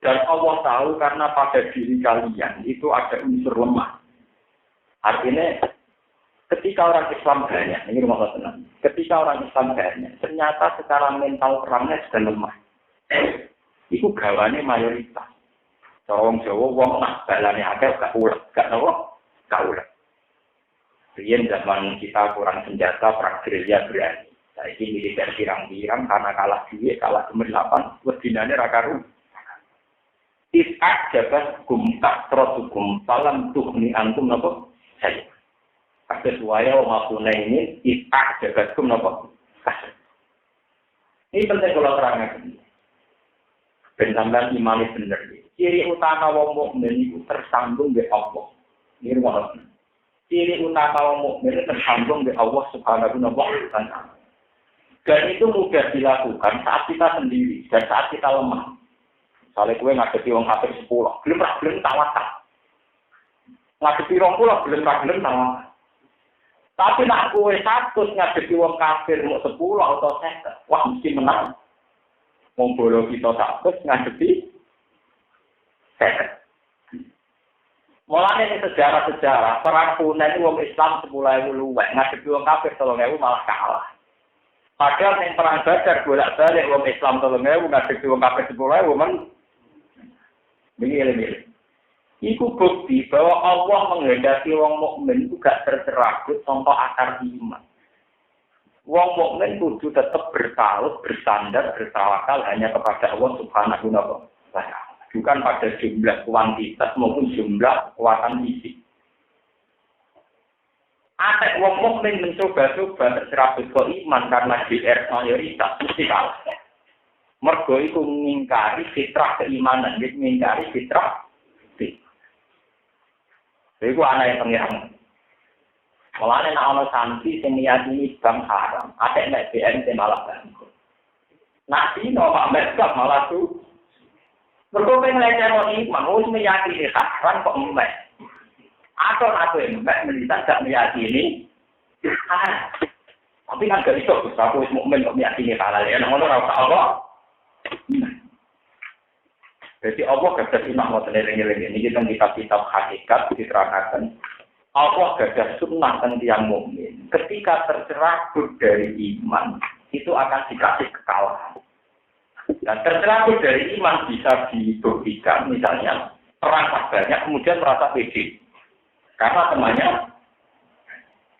Dan Allah tahu karena pada diri kalian itu ada unsur lemah. Artinya ketika orang Islam banyak, ini rumah tenang. Ketika orang Islam banyak, ternyata secara mental perangnya sudah lemah. Itu gawane mayoritas. Orang Jawa wong nak balane akeh gak ulah, gak tahu, gak ulah. Riyen zaman kita kurang senjata, perang gerilya berani. Saiki militer pirang-pirang karena kalah duit, kalah gemerlapan, wedinane ra karu. Is'ak jabat kum tak trotukum salam tuhni antum napa saya. Kabeh suwaya mapune ini itak jagatkum napa? Ini penting kalau terangkan. Ben sampean imane bener. Ciri utama wong mukmin iku tersambung mbek Allah. Ini rumah. Ciri utama wong mukmin tersambung mbek Allah Subhanahu wa taala. Dan itu mudah dilakukan saat kita sendiri dan saat kita lemah. Misalnya gue ngadepi wong kafir 10, belum tawakal. Ngadepi 20, belum tawakal. Tapi nak kowe 100 ngadepi wong kafir mau 10 atau 50, wah mesti menang. Wong bolo kita 100 ngadepi 50. Mulane sejarah-sejarah perang Hunain wong Islam 10.000 luwih, ngadepi wong kafir 3.000 malah kalah. Padahal yang perang Badar bolak-balik wong Islam 3.000 ngadepi wong kafir 10.000 men. Begini. Iku bukti bahwa Allah menghendaki wong mukmin itu gak tercerabut tanpa akar iman. Wong mukmin kudu tetap bertaut, bersandar, bertawakal hanya kepada Allah Subhanahu wa taala. Bukan pada jumlah kuantitas maupun jumlah kekuatan fisik. Ada wong mukmin mencoba-coba tercerabut ke iman karena GR mayoritas mesti kalah. Mergo iku ngingkari fitrah keimanan, ngingkari fitrah. Iku anak yang pengiran. Mulane nek ana santri sing ngiyakini bang haram, atek nek BN malah bangkrut. Nabi no Muhammad malah tu. Mergo pengen lecehno iman, wis meyakini haram kok emek. Aku emek melihat gak meyakini. Tapi kan gak iso, aku wis mukmin kok meyakini halal ya, ngono ora usah Allah. Jadi Allah gadah sunnah ngoten eling-eling ini kita kitab-kitab hakikat diterangkan. Allah gadah sunnah tentang yang mukmin. Ketika tercerabut dari iman, itu akan dikasih kekalahan. Dan tercerabut dari iman bisa dibuktikan, misalnya perang banyak kemudian merasa pede. Karena temannya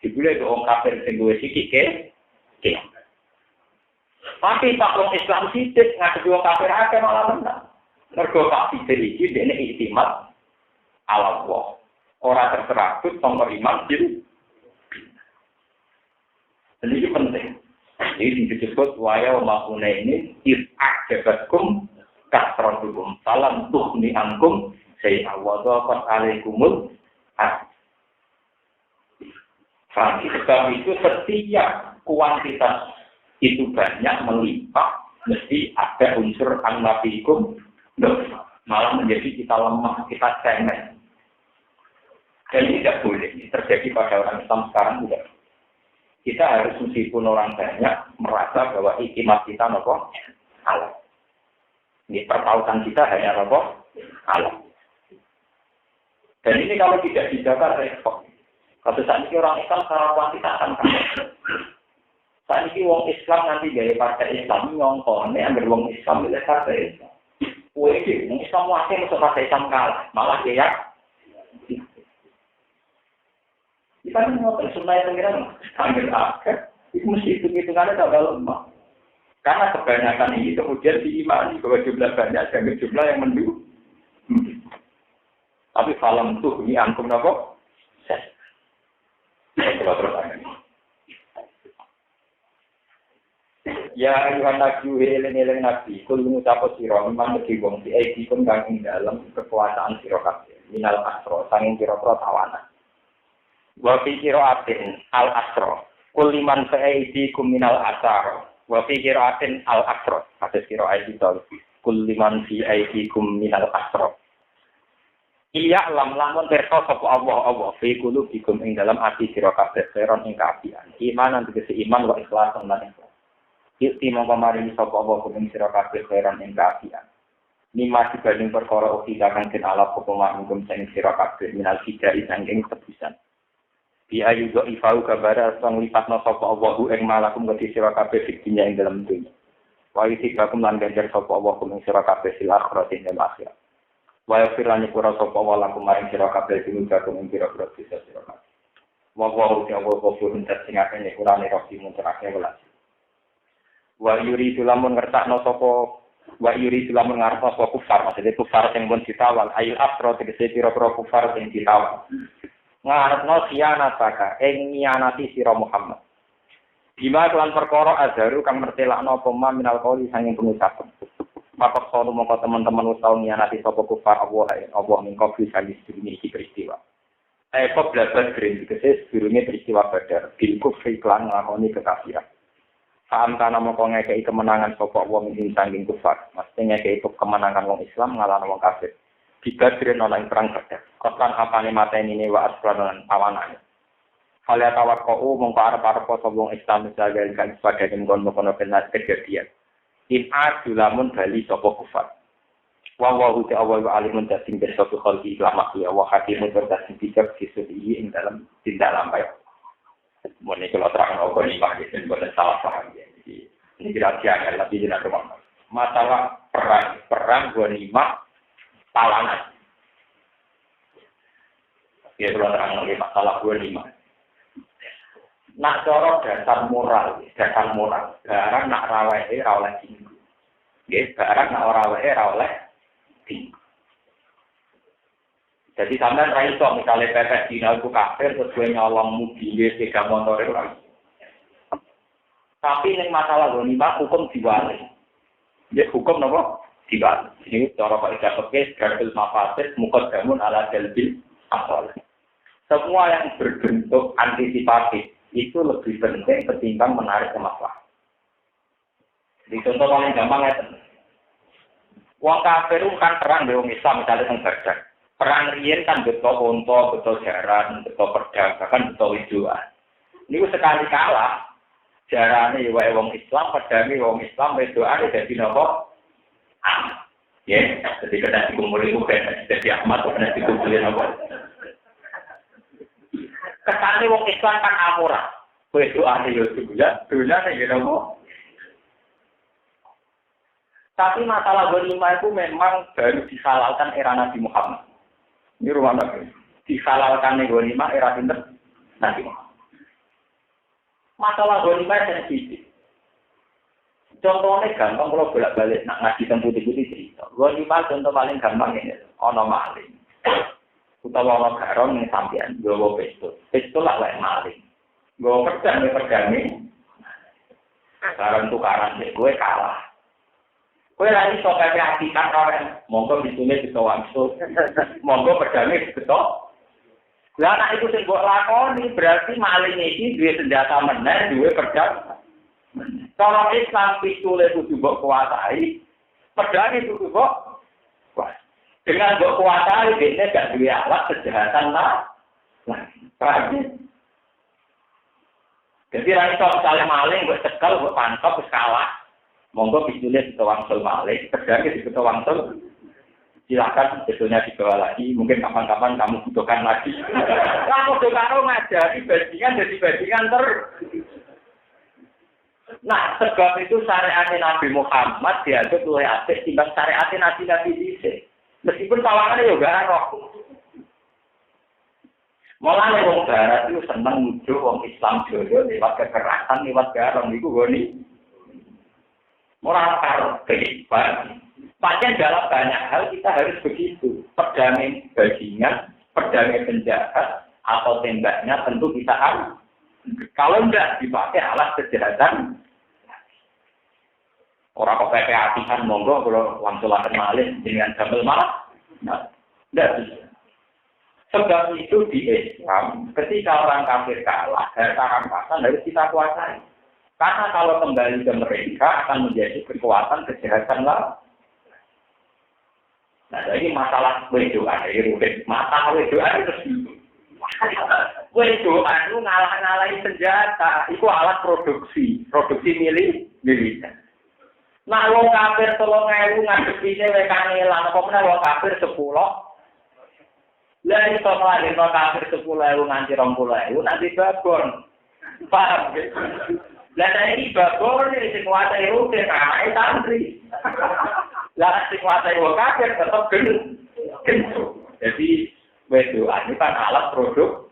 dibulai ke orang kafir sing duwe sikik ke. Tapi Pak Wong Islam sidik ngadepi wong kafir akeh malah menang. Mergo Pak Fidel iki dene iktimat ala Allah. Ora terserabut tanpa iman diri. Dan ini penting. Ini disebut waya makuna ini if'ak jabatkum kasratukum salam tuhni angkum saya awadaqat alaikumul sebab itu setiap kuantitas itu banyak melimpah mesti ada unsur an-nafikum. Malah menjadi kita lemah, kita cengeng. Dan ini tidak boleh. Ini terjadi pada orang Islam sekarang juga. Kita harus meskipun orang banyak merasa bahwa iktimat kita nopo Allah. Ini pertautan kita hanya nopo Allah. Dan ini kalau tidak dijaga repot. Kalau saat ini orang Islam secara kita akan kalah. Saat ini wong Islam nanti gaya partai Islam nyongkone agar wong Islam milih partai Islam. Wong Islam wae masuk partai Islam kalah, malah dia kita mau sunnah yang pengiran sambil akhir, itu mesti hitung-hitungannya tak lemah. Karena kebanyakan ini kemudian diimani bahwa jumlah banyak dan jumlah yang mendukung. Tapi falam tuh ini angkum nopo. Coba terus aja. Ya ayuhan nabi eling-eling nabi kul ngucap sira memang mesti wong iki pun kang ing dalem kekuasaan sira kabeh minal asro sanging kira-kira tawanan wa fi qiraatin al asro kul liman fa'idi kum minal asar wa fi qiraatin al asro hadis qiraat itu kul liman fi aidikum minal asro iya lam lamun perso sapa Allah fi qulubikum ing dalam ati sira kabeh seron ing kaapian iman tegese iman wa ikhlas lan Yukti mengkamarini sapa Allah kuming sira kabeh khairan ing kaapian. Nima dibanding perkara uti kang den alap apa hukum sing sira kabeh minal fidai sanging tebusan. Bi ayu do ifau kabara sang lipatna sapa Allah ing malakum kedhi sira kabeh dinya ing dalem dunya. Wa yutikakum lan ganjar sapa Allah kuming sira kabeh sil akhirat ing akhirat. Wa yafirani pura sapa Allah lakum maring sira kabeh dinuja kuming sira-sira sira kabeh. Wa wa ya wa kufurun tasingake kurane rosi muncerake welas. Wa yuri lamun ngertakno sapa wa yuri lamun ngarep sapa kufar maksudnya kufar sing pun ditawan ayil asro tegese pira-pira kufar sing ditawan ngarepno khianataka ing nyianati sira Muhammad. Bima kelan perkara azharu kang mertelakno apa minal qauli sanging pengucapan. Maka sono mongko teman-teman wis tau nyianati sapa kufar Allah mingko bisa disebut iki peristiwa. Kok blabar green dikese sebelumnya peristiwa Badar, bil kufri klan nglakoni kekafiran. Saam kana mongko ngekeki kemenangan sapa wong ing sanging kufar, mesti ngekeki kemenangan wong Islam ngalahno wong kafir. Dibadrin ana ing perang Badar. Kotan apane mateni ne wa aslan awanane. Kala tawakkau mongko arep-arep sapa wong Islam misalnya kan sebagai ngono-ngono benar kejadian. In adulamun bali sapa kufar. Wa ta'awwa alimun tasing bersatu khalqi lama ya wa hakimun tasing bijak sisudi ing dalam tindak lampai. Mone kalau terang apa ini Pak Isen boleh salah paham ya. Jadi ini rahasia lebih jelas rumah. Masalah perang ghanimah talangan. Ya kalau terang lagi masalah ghanimah. Nak cara dasar moral, barang nak rawehe ra oleh dinggo. Nggih, barang nak ora rawehe ra oleh. Jadi sampean ra iso misale pepes dina iku kafir terus kowe nyolong mobil sepeda motor ora. Tapi ning masalah ghanimah hukum diwali. Ya hukum napa? Diwali. Ini cara kaidah fikih garbil mafasid muqaddamun ala jalbil afdal. Semua yang berbentuk antisipatif itu lebih penting ketimbang menarik maslahat. Di contoh paling gampang ya. Wong kafir kan perang dengan Islam misalnya teng Badar. Perang riyen kan betul unta, betul jaran, betul pedang, bahkan betul wijuan. Niku sekali kalah, jarane wae wong Islam, pedange wong Islam, wedoane dadi napa? Ya, jadi kena dikumpulin bukan jadi Ahmad, kena dikumpulin apa? Kesane wong Islam kan amora. Wedoane yo juga, dulane yo napa? Tapi masalah ghanimah itu memang baru dihalalkan era Nabi Muhammad. Ini rumah Nabi. Dihalalkan ghanimah era Nabi Muhammad. Masalah ghanimah sensitif. Contohnya gampang kalau bolak-balik nak ngaji tentang putih-putih cerita. Ghanimah contoh paling gampang ini. Ono maling. Utawa ono garon yang sampean nggawa pistol. Pistol lah wae maling. Nggawa pedang ini. Sekarang tukaran gue kalah. Kowe lagi sok kreativitas ora monggo bisune bisa wangsul. Monggo pedane beto. Lah nek iku sing mbok lakoni berarti maling iki duwe senjata meneh, duwe pedang. Cara Islam pisule kudu mbok kuasai, pedane kudu mbok kuasai. Dengan mbok kuasai dene gak duwe alat kejahatan lah. Paham? Jadi ra iso misalnya maling mbok cekel mbok pantop wis kalah. Monggo bisnisnya di Tawangsul Malik, kerjanya di Tawangsul, silakan sebetulnya dibawa lagi, mungkin kapan-kapan kamu butuhkan lagi. Kamu butuhkan ngajari bajingan jadi bajingan Nah, sebab itu syariat Nabi Muhammad dianggap oleh asik timbang syariat Nabi Isa. Meskipun tawangannya juga roh. Mulane wong barat itu seneng nuduh wong Islam jodoh lewat kekerasan, lewat garong iku goni. Orang karo kehidupan. Pakai dalam banyak hal kita harus begitu. Pedangnya bajingan, pedangnya penjahat, atau tembaknya tentu kita harus. Kalau tidak dipakai alat kejahatan, orang pakai hatikan monggo kalau langsung akan malih dengan jambel malah. Tidak bisa. Sebab itu di Islam, ketika orang kafir kalah, harta rampasan harus kita kuasai. Karena kalau kembali ke mereka akan menjadi kekuatan kejahatan lah. Nah, jadi masalah wedoan, masalah wedoan itu wedoan itu ngalah-ngalahin senjata, itu alat produksi militer. Nah, wong kafir 3.000 ngadepine wekane lan apa meneh wong kafir 10. Lah iso nglahirno kafir 10.000 nganti 20.000 nanti babon. Paham ya? Lah ini babon sing kuwasai rutin anake santri. Lah sing kuwasai wong kafir tetep gendut. Jadi wedoan itu kan alat produk.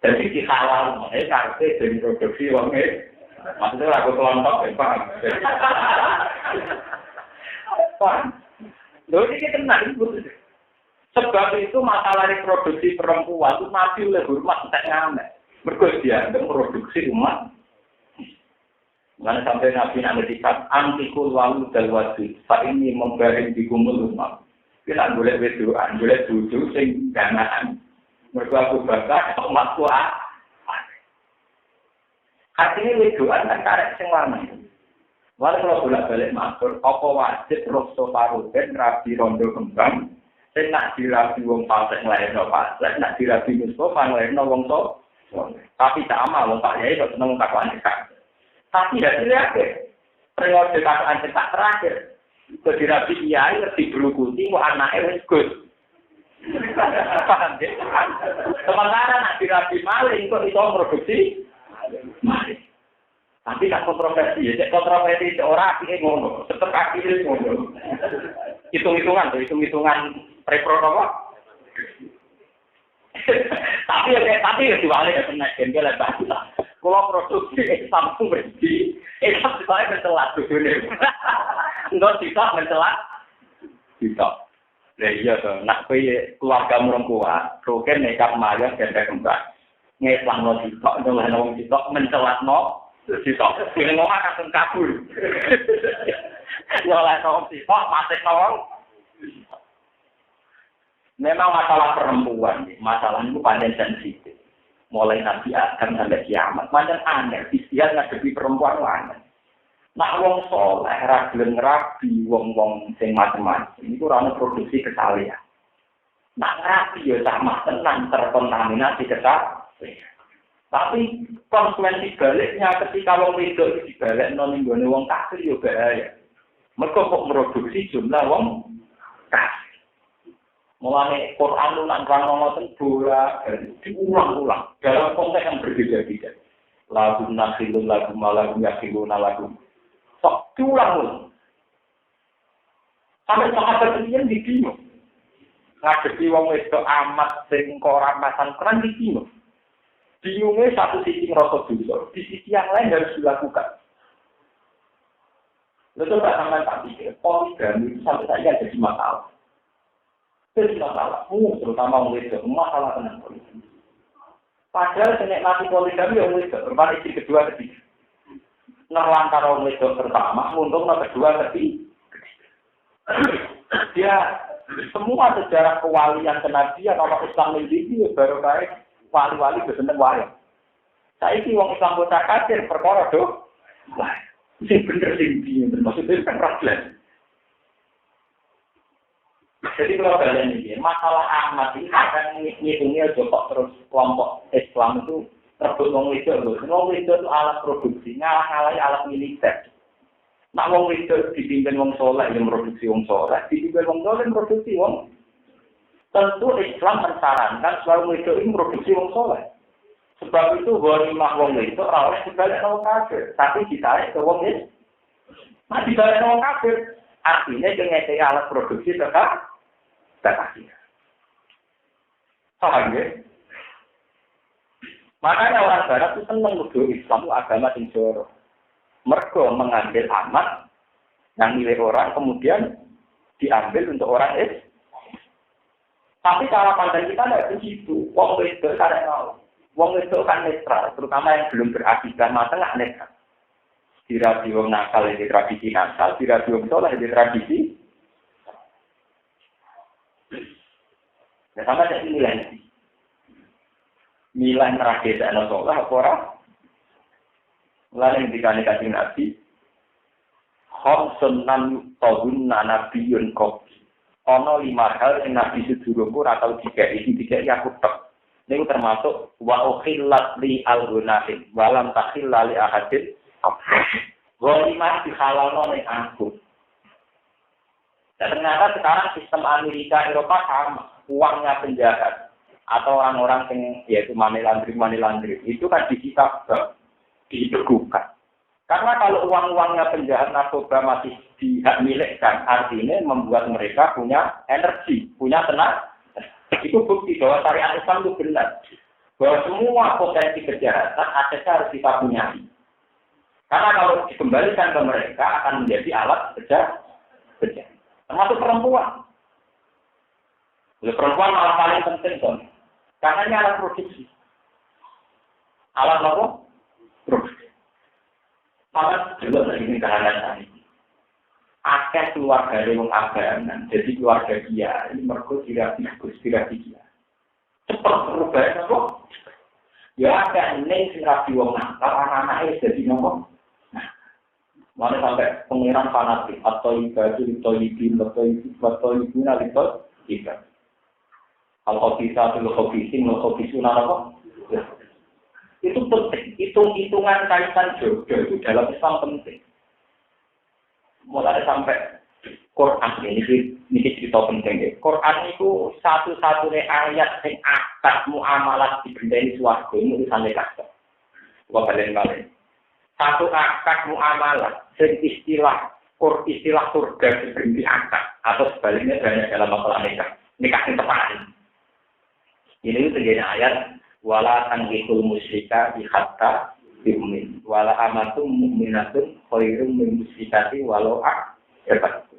Jadi dihalal, karepe jadi produksi wong maksudnya aku kelompok, paham? Paham? Lalu ini tenang, Sebab itu masalah reproduksi perempuan itu mati oleh hormat tak ngamet. Mereka dianggap produksi umat. Mana sampai Nabi Nabi antikul walu dan wajib. Saat ini membaring di kumul umat. Kita boleh berdoa, boleh duduk sing ganaan. Mereka aku bakar umat tua. Artinya berdoa kan karek sing lanang. Walau kalau bolak-balik matur, apa wajib rasa paruben rabi rondo kembang, sing nak dirabi wong pasek nglairno pasek, nak dirabi Mustafa nglairno wong tok. Tapi sama wong Pak Yai kok seneng takwane kan. Tapi hasilnya akeh. Periode kakaan cetak terakhir. Kok dirabi kiai ngerti berukuti kok anake wis gus. Paham ya? Sementara nak dirabi maling kok iso produksi maling. Tapi tak kontroversi, ya kontroversi orang akhirnya ngono, tetap akhirnya ngono. Hitung-hitungan reproduksi. Tapi ya diwali ya kena gembel banget. Kalau produksi Samsung berhenti, Islam saya mencelat dunia. Enggak tidak mencelat, tidak. Nah iya tuh, nak keluarga merengkuat, roken nekat magang gembel kembang. Ngeslang no tidak, nolak no tidak, mencelat no. Sitok, pilih ngomong akan kabur. Nolak no tidak, masih no. Memang masalah perempuan, masalah itu panjang sensitif. Mulai Nabi Adam sampai kiamat, macam aneh. Istilah ngadepi perempuan aneh. Nak wong soleh, ragileng rabi, wong sing macam-macam. Itu rana produksi kesalahan. Nak rabi ya sama tenang terkontaminasi kesalahan. Tapi konsekuensi baliknya ketika wong wedok dibalik noningone wong kafir ya bahaya. Mereka kok produksi jumlah wong kafir. Mulane Quran lu nang ngoten bola diulang-ulang dalam konteks yang berbeda-beda. Lagu nakhilun lagu malagu yakhiluna lagu. Sok diulang-ulang. Sampai sahabat ini bingung. Ngadepi wong wedok amat sing ora masan Quran bingung. Bingungnya satu sisi ngerasa dosa, di sisi yang lain harus dilakukan. Lalu tak sampai tak pikir, poligami itu sampai saja jadi masalah. Jadi masalah, terutama orang itu, masalah tentang poligami. Padahal kenikmati poligami orang itu, berbanding istri kedua ketiga. Nerlantar orang itu pertama, untung kedua ketiga. Dia semua sejarah kewalian kenabian orang Islam menjadi baru baik. Wali-wali berseneng wayang. Saiki wong Islam bocah kafir perkara do. Wah, sing bener sing piye maksudnya kan raglan. Jadi kalau kalian ini masalah Ahmad ini akan ngitungnya jokok terus kelompok Islam itu terbut wong itu itu alat produksi, ngalah-ngalahi alat militer. Nak wong itu dipimpin wong soleh yang produksi wong soleh, dipimpin wong soleh yang produksi wong. Tentu Islam mensarankan selalu itu produksi wong soleh. Sebab itu ghanimah wong itu ora oleh dibalik wong kafir, tapi ditarik ke wong itu. Nah dibalik wong kafir, artinya ngekei alat produksi tetap akhir. Paham ya? Makanya orang Barat itu senang nuduh Islam itu agama sing jorok. Mergo mengambil amat yang milik orang kemudian diambil untuk orang Islam. Tapi cara pandang kita tidak begitu. Wong wedok kan mau. Wong wedok kan netral, terutama yang belum berakidah mateng nggak netral. Dirabi wong nakal ini tradisi nakal, dirabi wong soleh ini tradisi. Nah sama jadi nilai. Nilai terakhir dan soleh apa orang? Lalu ketika dikasih Nabi, Khomsun nan tahun nabiyun kopi. Ono 5 hal yang Nabi sedurungku atau tiga aku tek. Ini termasuk wa ukhillat li al-gunahin walam takhilla li ahadin. Wa 5 dihalalno ning aku. Dan ternyata sekarang sistem Amerika Eropa sama, uangnya penjahat atau orang-orang yang yaitu money laundry itu kan disita dibekukan. Karena kalau uang-uangnya penjahat narkoba masih dihak milikkan, artinya membuat mereka punya energi, punya tenaga. Itu bukti bahwa syariat Islam itu benar. Bahwa semua potensi kejahatan aksesnya harus kita punyai. Karena kalau dikembalikan ke mereka akan menjadi alat kejahatan. Termasuk perempuan. Perempuan malah paling penting kan. Karena ini alat produksi. Alat apa? Produksi. Maka juga ini kehalalan ini. Akeh keluarga dari wong abangan, jadi keluarga dia ini mergo dirapi dia. Cepat perubahan apa? Ya akeh ning sing rapi wong nakal, anak-anake jadi nopo. Mana sampai pengiran fanatik atau ibadah atau ibu nalito ibadah. Kalau bisa dulu hobisin, apa? Itu penting. Hitung-hitungan kaitan jodoh itu dalam Islam penting. Mulai sampai Quran ini cerita penting ya. Quran itu satu-satunya ayat yang akad muamalah di benda ini swarga ini urusan kasar. Gua balen-balen. Satu akad muamalah, istilah surga diberi akad atau sebaliknya banyak dalam masalah nikah. Nikah yang tepat. Ini itu terjadi ayat wala tankihul musyrika hatta yu'min wala amatum mu'minatun khairum min musyrikati walau a'jabatkum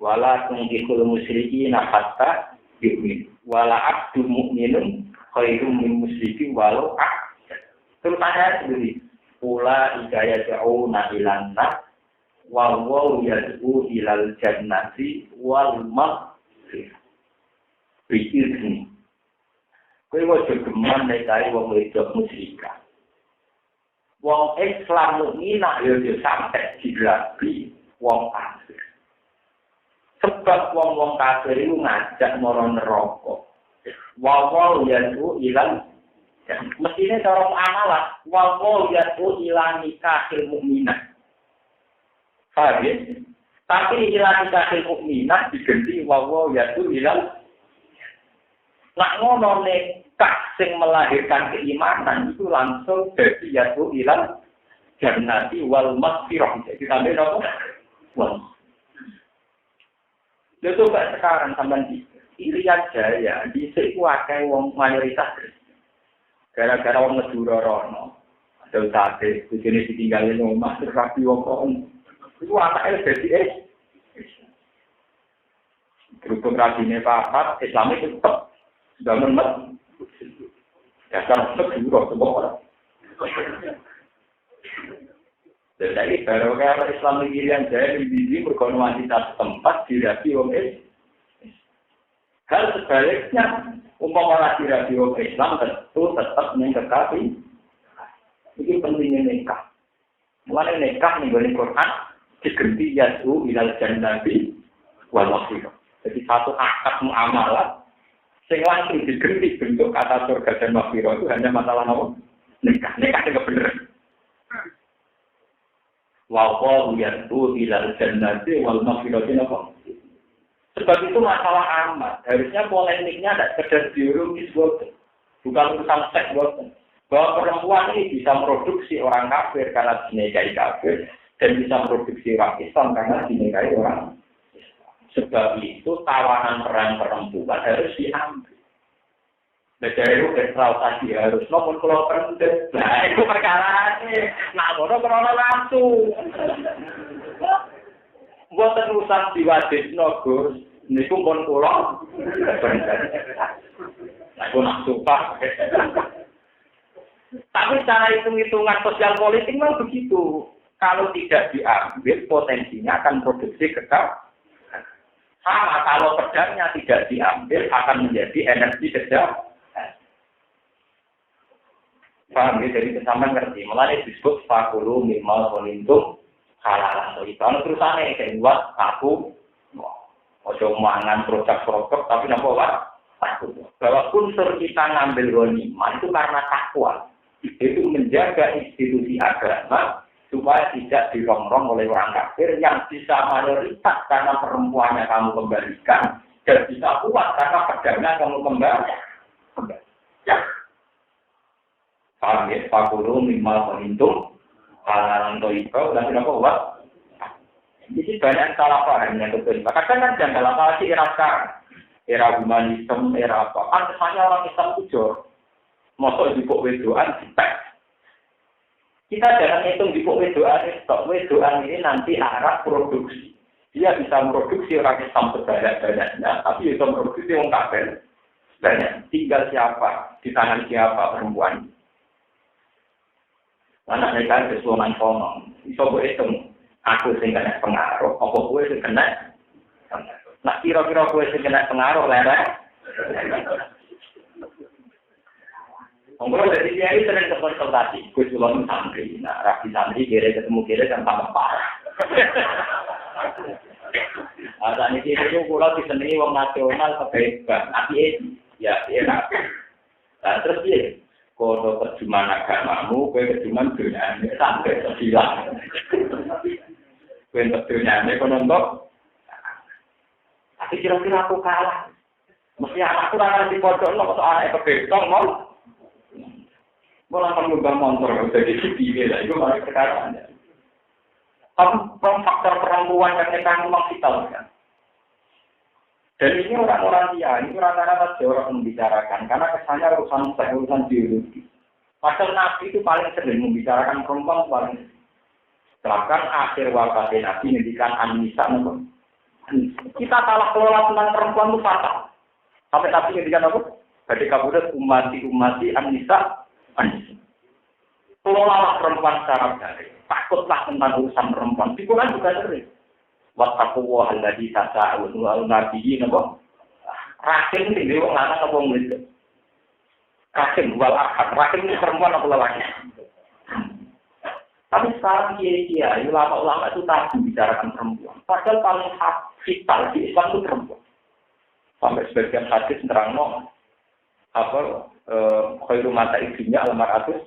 wala tankihul musyrikina hatta yu'min wala abdu mu'minun khairum min musyriki walau a'jabatkum. Terus ayat sendiri Ula ikaya ja'una ilanna wa waw yad'u ilal jannati wal maghfirah. Pikir ini. Kowe wae geman nek kaya wong wedok musyrikah. Wong Islam mukminah yo sampe dilabi wong kafir. Sebab wong kafir iku ngajak marang neraka. Wa waw yad'u ilal mestinya cara amalah wawo yaitu ilang nikahil mukminah. Paham ya? Tapi ilang nikahil mukminah diganti wawo yaitu ilang. Nak ngono nikah sing melahirkan keimanan itu langsung jadi yaitu ilang jannati wal maghfirah. Jadi tambah apa? Wal. Lalu coba sekarang sampean di Irian Jaya di siku akeh wong mayoritas gara-gara wong Madura rono, ada sate, begini ditinggalin rumah, terapi wong kong, itu anaknya jadi berhubung rajinnya papat, Islam itu tetap sudah menemat, ya kan Madura semua orang. Jadi baru kalau Islam di Irian Jaya di berkonwantitas tempat dirapi wong hal sebaliknya. Umpama lagi radio Islam tentu tetap mengkekapi. Ini pentingnya nikah. Mulai nikah nih dari Quran diganti yaitu ilal jannati wal maghfirah. Jadi satu akad muamalah sing langsung diganti bentuk kata surga dan maghfirah itu hanya masalah apa? Nikah. Nikah itu benar. Wa qul yaitu ilal jannati wal maghfirah apa? Sebab itu masalah amat. Harusnya polemiknya tidak sekedar biologis, bukan urusan seks, bahwa perempuan ini bisa memproduksi orang kafir karena dinikahi kafir dan bisa memproduksi orang Islam karena dinikahi orang Islam. Sebab itu tawanan peran perempuan harus diambil. Dari itu ekstrausasi harus nomor kalau penting. Nah itu perkara ini. Nah bodoh kalau langsung. Buat urusan diwajib Gus, niku pun kula. Aku nak suka. Tapi cara hitung-hitungan sosial politik memang begitu. Kalau tidak diambil, potensinya akan produksi kekal. Sama kalau pedangnya tidak diambil, akan menjadi energi kejam. Paham ya? Jadi bersama ngerti. Mulai disebut fakulu minimal konintum. Halalan itu, terusannya kayak buat aku, ojo mangan produk-produk, tapi nampak apa? Takut. Bahwa unsur kita ngambil ghanimah itu karena takwa, itu menjaga institusi agama supaya tidak dirongrong oleh orang kafir yang bisa mayoritas karena perempuannya kamu kembalikan dan bisa kuat karena pedangnya kamu kembalikan. Ya, paham ya? Fakulu minimal konintum. Halalan toiko dan tidak kuat. Jadi banyak salah paham yang betul. Kadang kan jangan salah sih era sekarang, era humanisme, era apa? Kan kesannya orang Islam itu jor. Masuk di pok wedoan dipek. Kita jangan hitung di pok wedoan ini. Pok wedoan ini nanti arah produksi. Dia bisa memproduksi orang Islam sebanyak-banyaknya, tapi bisa memproduksi orang kafir banyak. Tinggal siapa, di tangan siapa perempuan. Anak mereka kesulitan konon, bisa itu aku sing kena pengaruh, apa gue sing kena? Nah kira-kira gue sing kena pengaruh lereng. Kalau dari dia itu sering konsultasi, gue cuma santri, nah rapi santri kira ketemu kira kan tambah parah. Saat ini itu kalau disenangi wong nasional kebaikan, tapi ya era. Nah terus dia, kalau terjemahan agamamu, gue terjemahan dunia sampai terhilang. Gue terjemahan ekonomi, tapi kira-kira aku kalah. Mesti anakku nanti di pojok lo atau anak kebaikan mau. Malah mengubah motor jadi sipil lah, itu malah perkaraannya. Tapi faktor perempuan yang mereka memang vital kan. Dan ini orang-orang dia, ini rata-rata orang membicarakan, karena kesannya urusan biologi. Padahal Nabi itu paling sering membicarakan perempuan paling. Bahkan akhir wafat Nabi mendikan An-Nisa. Kita salah kelola tentang perempuan itu fatal. Sampai Nabi mendikan apa? Jadi kabudat umati An-Nisa. Kelolalah perempuan secara baik. Takutlah tentang urusan perempuan. Itu kan juga sering. Wattaqwa alladzi tasa'alun wal nabiyyin apa? Rahim ini dia orang lanang apa murid. Rahim wal ahad. Rahim ini perempuan apa lelaki? Tapi sekarang dia ulama-ulama itu tak membicarakan perempuan. Padahal paling vital di Islam itu perempuan. Sampai sebagian hadis nerangno apa khairu mata istrinya almar'atus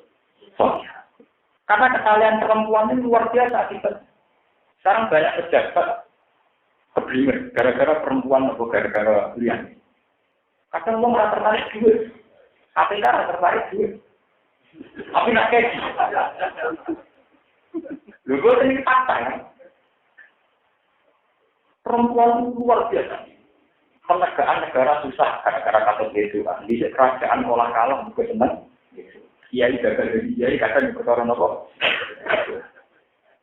soalnya. Karena kesalahan perempuan itu luar biasa kita. Sekarang banyak pejabat keblinger gara-gara perempuan atau gara-gara lian. Kadang mau merasa tertarik duit, tapi kan tertarik duit. Tapi nak kayak lu gue ini fakta ya. Perempuan itu luar biasa. Penegaan negara susah gara-gara kasus itu kan. Di kerajaan olah kalah bukan senang. Kiai gagal dari kiai kadang perkara apa?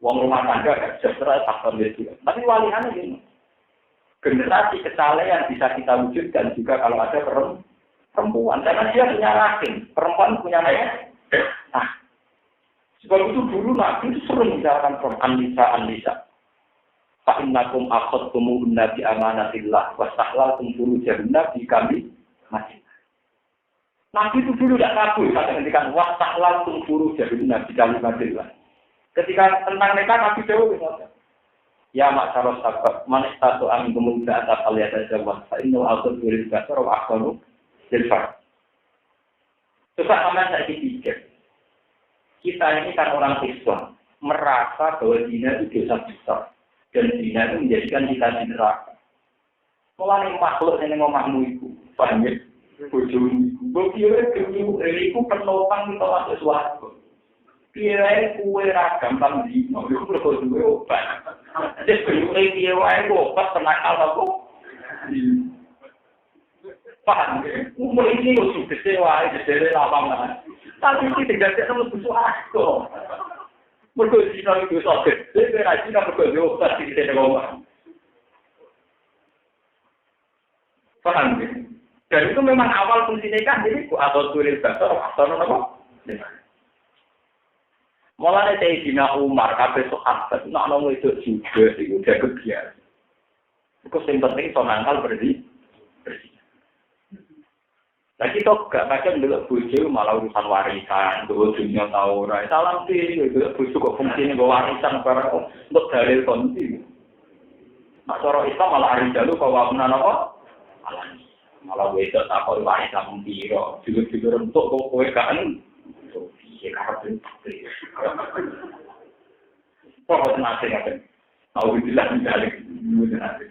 Uang rumah tangga sejahtera faktor itu. Tapi waliannya ini generasi kesalahan bisa kita wujudkan juga kalau ada perempuan. Karena dia punya laki, perempuan punya ayah. Nah, sebab itu dulu Nabi itu sering menjalankan An-Nisa. Fa'innakum akhadtumuhunna bi amanatillah wastahlaltum furujahunna bi kami mati. Nabi itu dulu tidak kabur pada ketika wastahlaltum furujahunna bi kami matillah. Ketika tentang mereka Nabi jauh begitu. Ya masyarakat sahabat, man istatu amin kemudian atas aliyat jawab. Fa'innu al-qul bil basar wa ahsanu silfar. Coba kalian saya pikir. Kita ini kan orang Islam merasa bahwa zina itu dosa besar. Dan zina itu menjadikan kita di neraka. Mulai makhluk yang ngomongmu itu, paham ya? Bojomu itu, itu penopang kita masuk suatu. Kira-kira kue ragam tam zina, itu berkode obat. Jadi kira-kira obat penakal aku. Paham ya? Umur ini sudah kecewa, jadi lapangan. Tapi ini tidak ada yang suatu. Berkode zina itu sakit. Jadi rajin berkode obat di sini ngomong. Paham ya? Dan itu memang awal fungsinya kan jadi atau tulis basar atau apa? Mulai dari Dina Umar, kabeh sahabat, nak nongol itu juga, itu udah kebiasaan. Itu yang penting sonangkal bersih. Nah kita gak macam dulu bojo malah urusan warisan, dulu dunia tahu rai. Salam sih, dulu bojo kok fungsinya warisan barang untuk dalil konti. Nah cara Islam malah hari dulu kau benar apa? Malah wedok tak kau warisan piro, juga untuk kau kan. Iya karena kok nanti kan? Tahu bilang balik, nanti.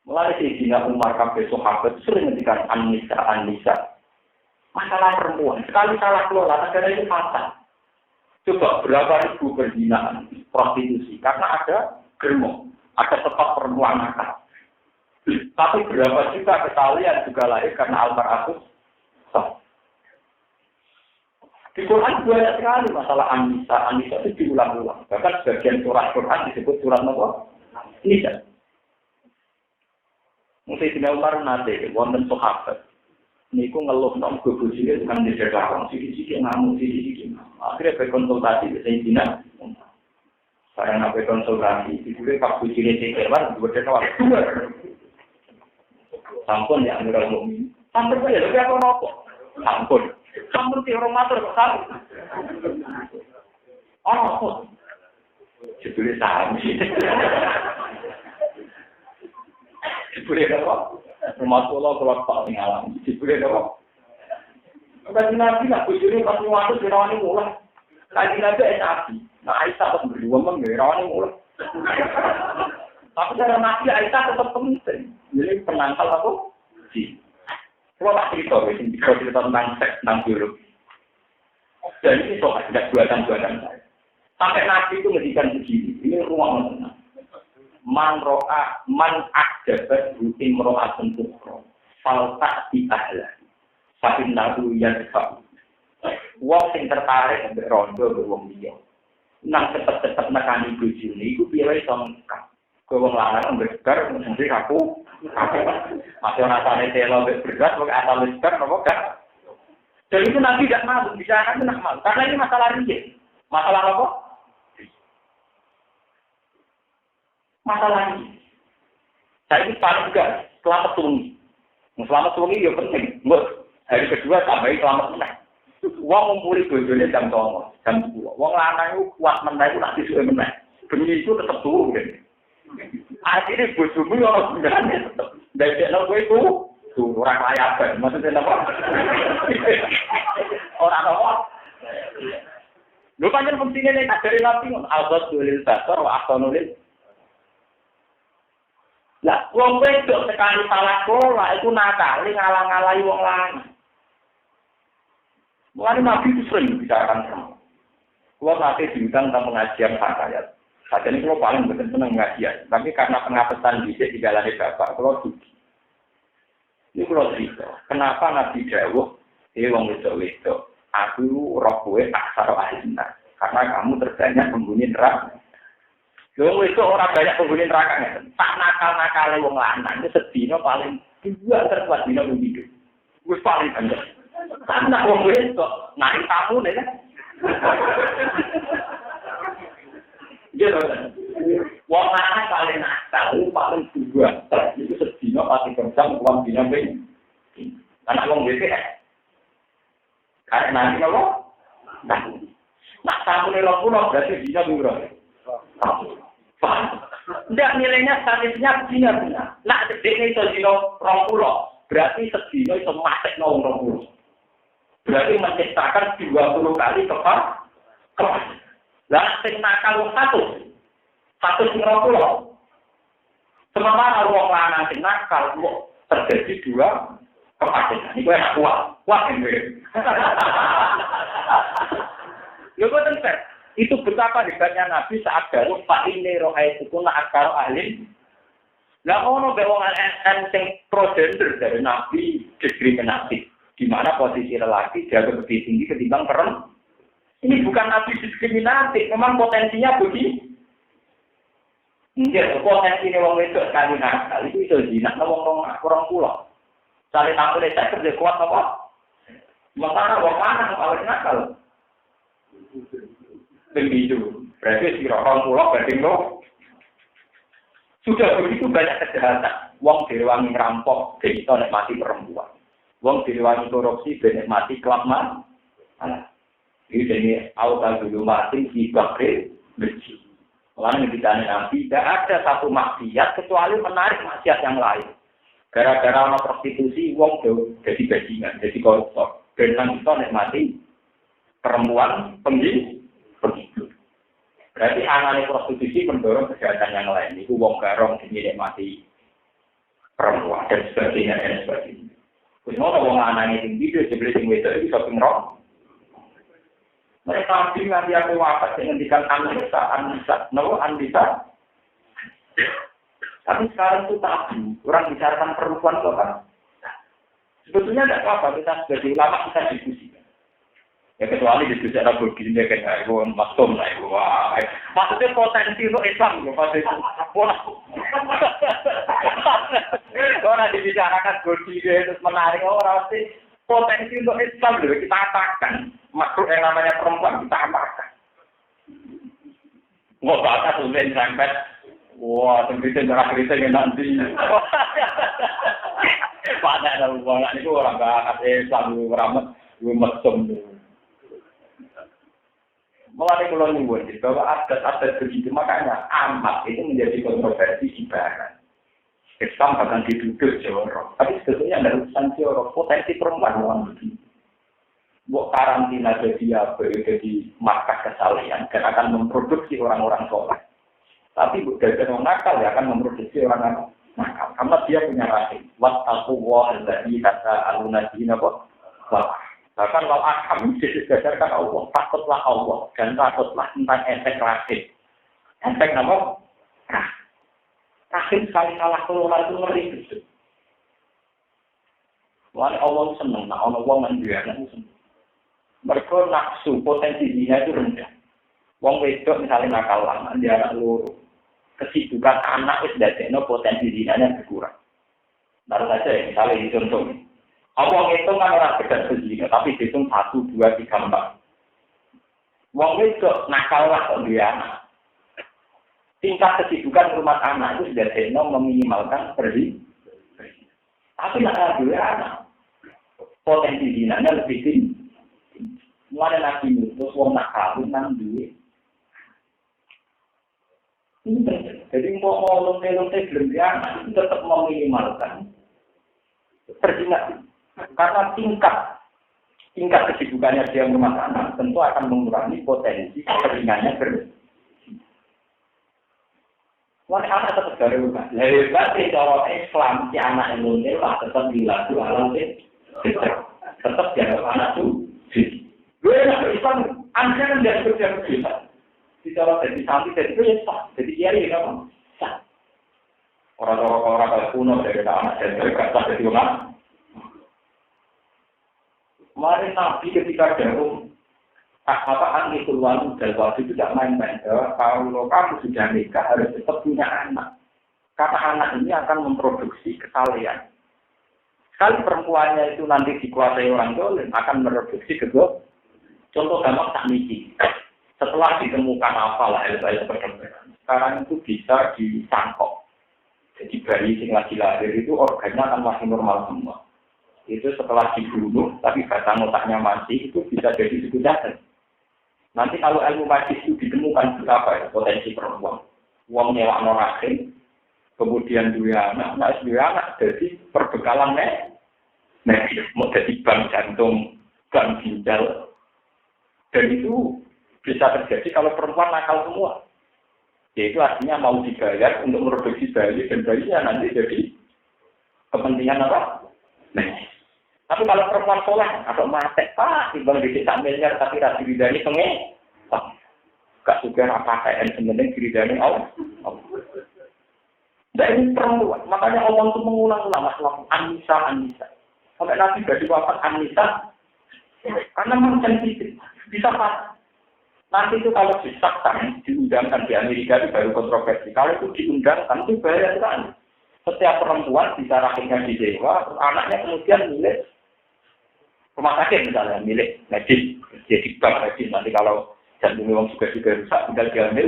Mulai dari Dina Umar kabeh sahabat sering ngendikan An-Nisa. Masalah perempuan, sekali salah kelola negara itu fatal. Coba berapa ribu perzinahan, prostitusi, karena ada germo, ada tempat perempuan nakal. Tapi berapa juta kesalahan juga lahir karena al-mar'atus. Di Quran banyak sekali masalah An-Nisa. An-Nisa itu diulang-ulang. Bahkan sebagian surah Quran disebut surat apa? Tidak. Mungkin Sayyidina Umar nate wonten sahabat. Niku ngeluh nang bojone kan dicekak sithik-sithik ngamuk sithik-sithik. Akhirnya berkonsultasi dengan Sayyidina Umar. Saya nabe konsultasi, dibule Pak bojone cekelan bojone wae. Sampun ya Amirul Mukminin. Sampun ya lho apa nopo? Sampun. Sampun ti orang matur kok sampun. Oh. Dibule saham. Dibule apa? Rumah kula Pak ngalam. Dibule apa? Kan nabi nak bojone pas waktu dirawani mulai. Lagi nabi nabi. Nah Aisyah pas berdua mengerawani mulai. Tapi cara nabi Aisyah tetap penting. Jadi penangkal aku sih. Kalau tak cerita, cerita tentang seks, tentang biologi. Dan ini soal tidak buatan-buatan saya. Sampai nabi itu ngedikan begini. Ini ruang mana? Man akdabat rutin mero'atun kukro. Faltak di ahlah. Sakin nabu yang dekap. Wong yang tertarik sampai rondo berwong dia. Nang cepet-cepet nekani bujuni. Itu biaya songkak. Wong lanang bergegar, mesti aku. Masih rasanya telo bergegas, asal bergegar, apa kan? Dan itu nanti tidak malu, bicara itu nak malu. Karena ini masalah riak. Masalah apa? Masalah ini. Saya itu paling juga selamat sungi. Selamat sungi ya penting. Hari kedua tambahin selamat menang. Wong ngumpuli bojone jam 9, jam 10. Wong lanang itu kuat menang itu nanti suwe menang. Bengi itu tetap turun. Akhirnya bojomu orang sebenarnya tetap. Dari gue itu orang layak. Maksudnya apa? Orang apa? Lu panjang fungsinya nih dari nabi al-ghadz lil basar wa ahsanul. Lah wong wedok sekali salah pola itu nakal ngalang-alangi wong lanang. Mulane nabi itu sering bicarakan sama. Gua nanti diundang tentang pengajian ayat. Saat ini kalau paling betul senang pengajian, tapi karena pengapesan bisik di jalan bapak, kalau dugi. Ini kalau cerita, kenapa Nabi Dawuh, wong wedok-wedok, aku roh kowe aksara ahlinna, karena kamu terbanyak penghuni neraka. Wong wedok orang banyak penghuni neraka, tak nakal-nakale wong lanang, itu sedina paling dua terkuat dina hidup. Wis paling banyak. Karena wong wedok, naik tamu nih kan. Gitu kan. Wong lanang paling nakal, paling dua. Itu sedina pasti kerja uang dina ben. Karena wong wedok karena nanti apa? Nak tamu nih loh berarti dina piro? Tidak nilainya statistiknya dina benar. Nak sedekne iso dina 20, berarti sedina iso matek nang 20. Berarti menciptakan 20 kali kepas. Lah sing nakal wong 1 sing 20. Sementara wong lanang sing nakal kok terjadi 2 kepastian. Iku enak kuat. Kuat ini. Lho kok tentu. Itu betapa hebatnya Nabi saat dawuh Pak ini rohai itu nak akal alim. Lah ono be wong sing pro-gender dari Nabi diskriminatif. Di mana posisi lelaki jauh lebih tinggi ketimbang perempuan. Ini bukan Nabi diskriminatif, memang potensinya begini. Enggak, potensi ini wong wedok sekali nakal itu iso jinak wong kurang pulau. Saling aku saya kerja kuat apa? Sementara wong lanang awet nakal. Begitu. Berarti si orang pulau banding lo. Sudah begitu banyak kejahatan. Wong direwangi ngerampok, jadi itu mati perempuan. Wong direwangi korupsi, banyak mati kelap-kelap. Jadi auta dulu mati di bakri bersih. Orang yang ditanya Nabi, tidak ada satu maksiat kecuali menarik maksiat yang lain. Gara-gara orang prostitusi, wong jadi bajingan, jadi koruptor. Dan itu nikmati perempuan penghidup. Berarti anaknya prostitusi mendorong kejahatan yang lain. Itu wong garong dinikmati perempuan dan sebagainya dan sebagainya. Kalau wong anaknya tinggi, dia sebeli sing wedok itu shopping wrong. Mereka bingung dia wafat dengan dikatakan Anissa. Tapi sekarang itu tabu. Orang bicarakan perempuan itu kan. Sebetulnya tidak apa-apa. Kita sebagai ulama kita diskusikan. Ya kecuali diskusi ada begini kayak masuk lah. Maksudnya potensi itu Islam. Orang dibicarakan godi terus menarik orang sih potensi untuk Islam dulu kita apakan. Makhluk yang namanya perempuan kita apakan. Wah bakat sulit sampai. Wah tenggiti darah kritik nanti. Pada ada hubungan itu orang bakat Islam ramah mesum. Mulai kalau nyuwun bahwa adat-adat begitu makanya amat itu menjadi kontroversi ibarat. Islam bahkan dituduh jorok, tapi sebetulnya ada urusan jorok potensi perempuan orang begini. Buat karantina jadi apa? Jadi markas kesalahan dan akan memproduksi orang-orang soleh. Tapi dari orang nakal ya akan memproduksi orang nakal karena dia punya rahim. Wattaqullah allazi tasaaluna bihi wa bahkan wal arham didasarkan Allah, takutlah Allah dan takutlah tentang efek rahim. Efek apa? Rahim saling salah kelola itu ngeri gitu. Wali Allah seneng, nah Allah menjualnya seneng. Mereka nafsu potensi zina itu rendah. Wong wedok misalnya nakal lama, dia anak loro. Kesibukan anak itu dadekno potensi zinanya berkurang. Baru saja misalnya dicontoh. Wong itu kan orang bedas berzina, tapi dihitung 1, 2, 3, 4. Wong itu nakal lah kalau dia anak. Tingkat kesibukan rumah anak itu sudah meminimalkan berzina. Tapi nak dia anak, potensi zinanya lebih tinggi. Mulai Nabi Yusuf, wong nakal, nang duit. Jadi mau lonte-lonte belum dia anak itu tetap meminimalkan berzina. Karena tingkat kesibukannya dia rumah tangga tentu akan mengurangi potensi keringannya berzina. Wah, anak tetap dari rumah. Lepas itu orang Islam si anak Indonesia lah tetap dilaku alam tetap dianggap anak itu. Gue nak Islam, anda kan tidak kerja kita. Di dalam jadi santri jadi itu sah, jadi kiai apa? Sah. Orang-orang kalau kuno dari anak dan mereka sah jadi orang. Mari Nabi ketika jauh, apaan itu luang dan waktu itu tidak main-main. Kalau kamu sudah nikah harus tetap punya anak. Karena anak ini akan memproduksi kesalahan. Sekali perempuannya itu nanti dikuasai orang dolim akan memproduksi kedua. Contoh gampang tak misi. Setelah ditemukan apalah ilmu perkembangan, sekarang itu bisa disangkok. Jadi bayi yang lagi lahir itu organnya akan masih normal semua. Itu setelah dibunuh, tapi batang otaknya masih, itu bisa jadi sekunder. Nanti kalau ilmu medis itu ditemukan berapa ya potensi perempuan. Uang nyewa rahim, kemudian dua anak jadi perbekalan medis, mau jadi bank jantung, bank ginjal. Dan itu bisa terjadi kalau perempuan nakal semua. Yaitu artinya mau dibayar untuk memproduksi bayi, dan bayinya nanti jadi kepentingan apa? Medis. Tapi kalau perempuan soleh atau mati, timbang di miliar tapi rasa diridani penge, gak juga apa kayak sebenarnya diridani Allah. Dan ini perempuan, makanya Allah itu mengulang-ulang masalah Anissa. Sampai Nabi dari wafat Anissa, karena memang sensitif, bisa pas. Nanti itu kalau disahkan, diundangkan di Amerika itu baru kontroversi. Kalau itu diundangkan itu bahaya sekali. Setiap perempuan bisa rahimnya disewa, anaknya kemudian milik rumah sakit misalnya, milik medis, jadi bank medis. Nanti kalau jantung uang juga rusak, tinggal diambil.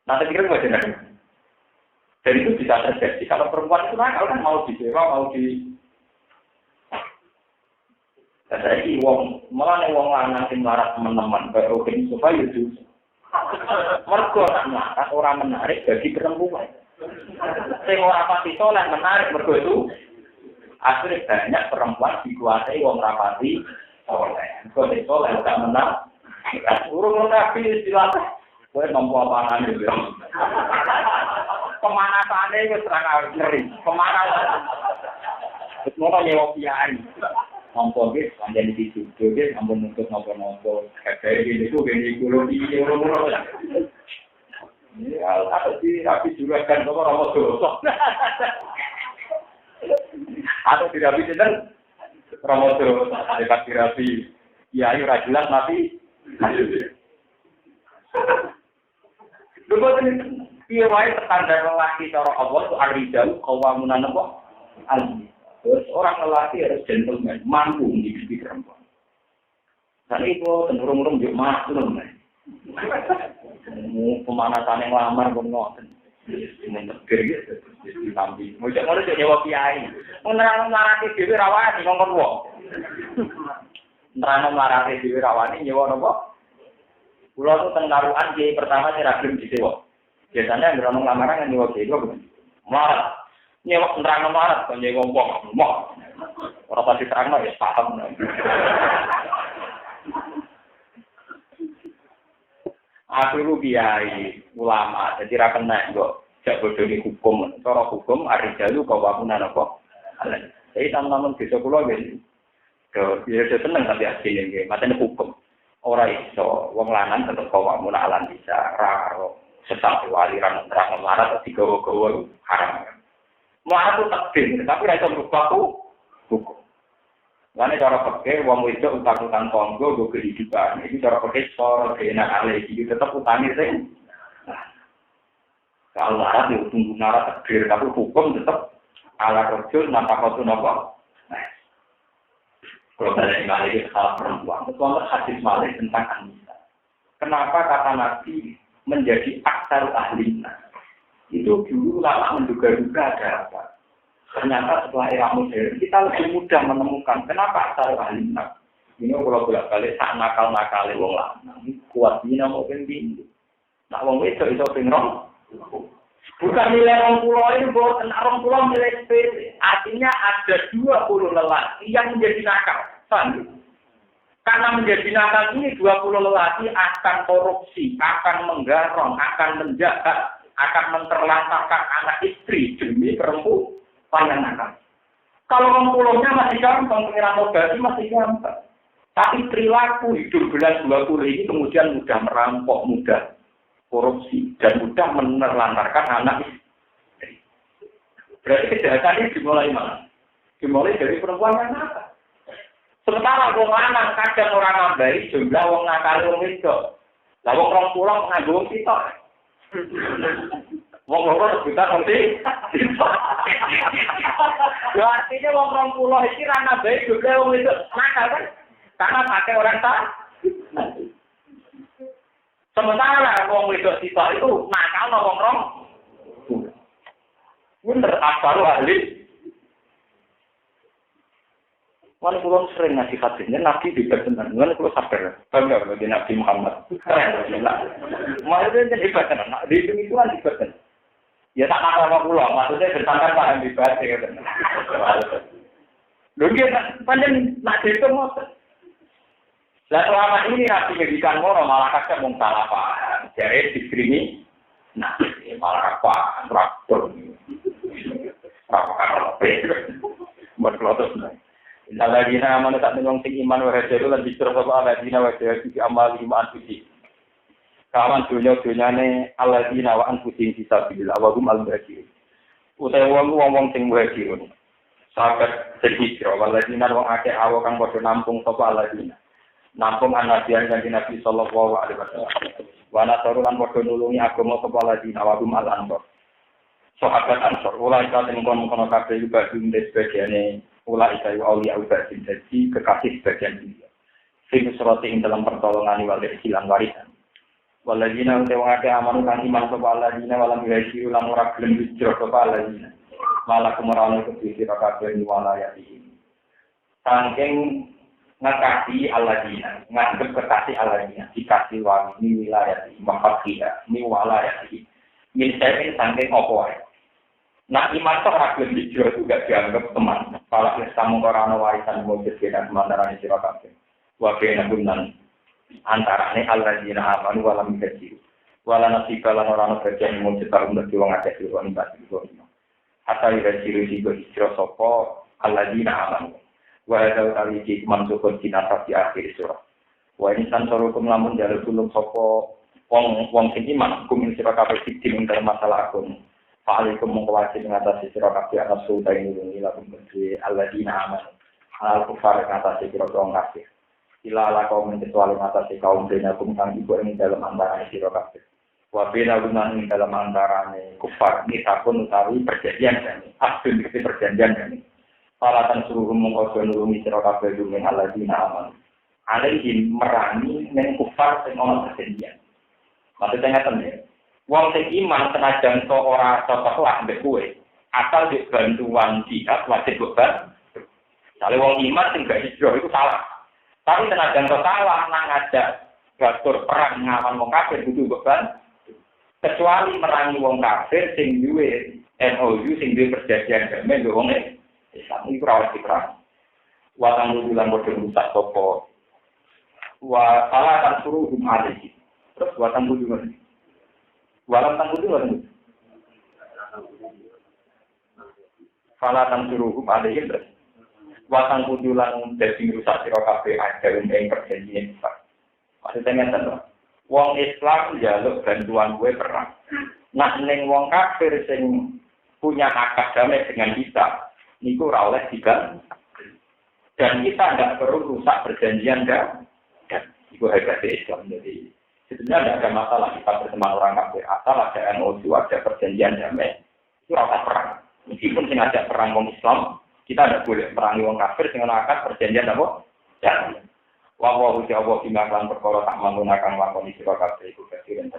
Nanti kira bagaimana? Dan itu bisa terjadi. Kalau perempuan itu nakal kan mau disewa, mau di. Jadi uang malah uang lanang sing larat teman-teman, baru ini supaya itu. Mergo nak orang menarik bagi perempuan. Sing ora pati soleh menarik mergo itu. Akhirnya banyak perempuan dikuasai wong rapati soleh. Kau soleh tak menang. Urung Nabi istilah. Kau mampu apa nih? Pemanasannya itu terang ngeri. Pemanasan. Semua nyewa kiai. Mampu guys, panjang di situ. Guys, mampu nuntut mampu. Kayak gini tuh gini kulo di kulo. Ya, tapi juga kan kau orang mau atau tidak bisa dan promosi dekat terapi ya ayo rajulan mati dulu ini Piye wae standar lelaki cara Allah itu ar-rijal qawamunan apa? Terus orang lelaki harus gentleman, mampu mendidik perempuan. Dan itu cenderung juk maklum. Pemanasan yang lamar pun ngoten. Ini tegir gitu, ditambi. Mau jangan ada nyewa kiai. Menerang marati dewi rawani ngomong wong. Menerang marati dewi rawani nyewa nopo. Pulau itu tenggaruan kiai pertama seragam di sewa. Biasanya yang ngomong lamaran yang nyewa kiai itu marat. Nyewa menerang marat kan nyewa wong. Orang tadi terang ya paham. Aku lu kiai ulama, jadi ra kena kok jak bodoni hukum. Cara hukum arijalu kawamunan apa? Jadi teman-teman desa kula nggih. Ya seneng tapi asline nggih, matene hukum. Ora iso wong lanang tetep kawamun alam bisa ra sesat waliran terang marat digawa-gawa haram. Marat itu takdir, tapi ra iso merubah hukum. Karena cara pakai uang itu utang-utang tonggo gue kehidupan. Ini cara pakai store kena alih jadi tetap utangnya sih. Kalau narat itu tunggu narat takdir, tapi hukum tetap ala kerja nafkah itu nopo. Kalau ada yang lagi salah perempuan, itu hadis Malik tentang Anisa. Kenapa kata Nabi menjadi aksar ahlina? Itu dulu lama menduga-duga ada apa? Ternyata setelah era modern kita lebih mudah menemukan kenapa asal ahlina. Ini kalau bolak-balik tak nakal-nakal wong lanang kuat dina mau pembindu. Nak wong wedok iso pingrong. Bukan nilai orang pulau ini buat orang pulau nilai sepele. Artinya ada 20 lelaki yang menjadi nakal. Karena menjadi nakal ini 20 lelaki akan korupsi, akan menggarong, akan menjahat, akan menterlantarkan anak istri demi perempuan. Panjang nakal. Kalau orang pulaunya masih gampang, pengiran obati masih gampang. Tapi perilaku hidup bulan 20 ini kemudian mudah merampok, mudah korupsi, dan mudah menelantarkan anak istri. Berarti kejahatan ini dimulai mana? Dimulai dari perempuan yang nakal. Sementara orang lanang kadang orang nambahi jumlah orang nakal orang wedok. Lah orang pulau menganggo wong sitok. Wong loro kita nanti. Ya artinya wong 20 iki ra nambahi jumlah wong wedok nakal kan? Karena pakai orang tak. Sementara wong wedok sitok itu nakal wong rong. Bener asal ahli. Mana pulau sering ngasih hadisnya Nabi hebat tenan. Mana pulau sadar, bangga bagi Nabi Muhammad. Keren, maksudnya jadi hebat tenan. Di itu kan hebat tenan. Ya tak nakal pulau, maksudnya bersangka paham hebat ya kan. Lalu dia panjang nak itu mau. Lah selama ini Nabi ngedikan mono malah kakek mung salah paham. Jadi diskriminasi. Nah, malah apa? Traktor. Apa? Berkelotos. Alladzina amanu tak nang sing iman wa hajaru lan bisur sapa alladzina wa hajaru fi amwalihim anfusi. Kawan dunya-dunyane alladzina wa anfusi fisabilillah wa hum al-muhajirin. Utawa wong sing muhajirun. Sahabat berhijrah alladzina wong akeh awo kang padha nampung sapa alladzina. Nampung anabiyan kanjeng Nabi sallallahu alaihi wasallam. Wa nasaru lan padha nulungi agama sapa alladzina wa hum al-ansar. Sahabat Ansor ulai ka sing kono kabeh juga dhewe sebagiane ulai kayu aulia ubadin jadi kekasih sebagian dia. Sing seroti ing dalam pertolongan wal hilang warisan. Waladina te wong akeh aman kang iman sapa alladzina walam yaji ulang ora gelem hijrah sapa alladzina. Malah kemarane kedhi sira kabeh wilayah iki. Saking ngakasi alladzina, nganggep kekasih alladzina dikasih wangi wilayah iki, mafakiha, ni wilayah iki. Min saking saking opo wae. Nah, iman itu ragil hijrah juga dianggap teman. Kalau kita mengkorana warisan mujid dan sementara sira kabeh. Wa kana gunan antarane alladzina amanu wa lam yajid. Wala nasika lan ora ana bagian mujid karo dadi wong akeh sira ing batin kok. Hatta yajid sigo hijrah sapa alladzina amanu. Wa hadza aliki mansukun dinasa di akhir surah. Wa ini sansarukum lamun jalur tulung sapa wong sing iman kumin sira kabeh ing dalam masalah agama. Fa'alaikum mengkawasi mengatasi sira kabeh ana sulta nulungi lakum kedue alladzina amanu. Al kufar mengatasi sira kabeh. Ila ala kaum kecuali mengatasi kaum dene kang ibu ing dalam antara sira kabeh. Wabila gunan ing dalam antarane kufar nisakun utawi perjanjian kami. Abdun itu perjanjian kami. Salatan suruh mengkodoh nulungi sira kabeh dumen alladzina aman. Alaihi merangi ning kufar sing ana perjanjian. Maksudnya ngeten ya. Wong sing iman senajan to ora cocok lah mbek kowe. Asal di bantuan jihad wajib beban. Sale wong iman sing gak hijrah itu salah. Tapi senajan to salah nang ngajak gatur perang ngawan wong kafir kudu beban. Kecuali merangi wong kafir sing duwe MOU sing duwe perjanjian damai mbek wong Islam iku ora wis perang. Wa tanggu bilang bodho rusak sapa. Wa salah kan suruh alaihi. Terus wa tanggu juga. Walam tanggu juga. Salah kan suruh alaihi terus. Wa tanggu bilang dadi rusak sira kabeh aja ing perjanjian Islam. Maksudnya ngeten wong Islam njaluk bantuan gue perang. Nah ning wong kafir sing punya akad damai dengan kita, niku ora oleh digan. Dan kita tidak perlu rusak perjanjian dan itu harga Islam. Jadi sebenarnya tidak ada masalah kita bersama orang kafir asal ada MOU, ada perjanjian damai. Itu rasa perang. Meskipun sing ada perang wong Islam, kita tidak boleh perangi wong kafir sing ana akad perjanjian apa? Damai. Wa wa uti Allah bima kan perkara tak menggunakan lakoni sira kabeh iku kasiren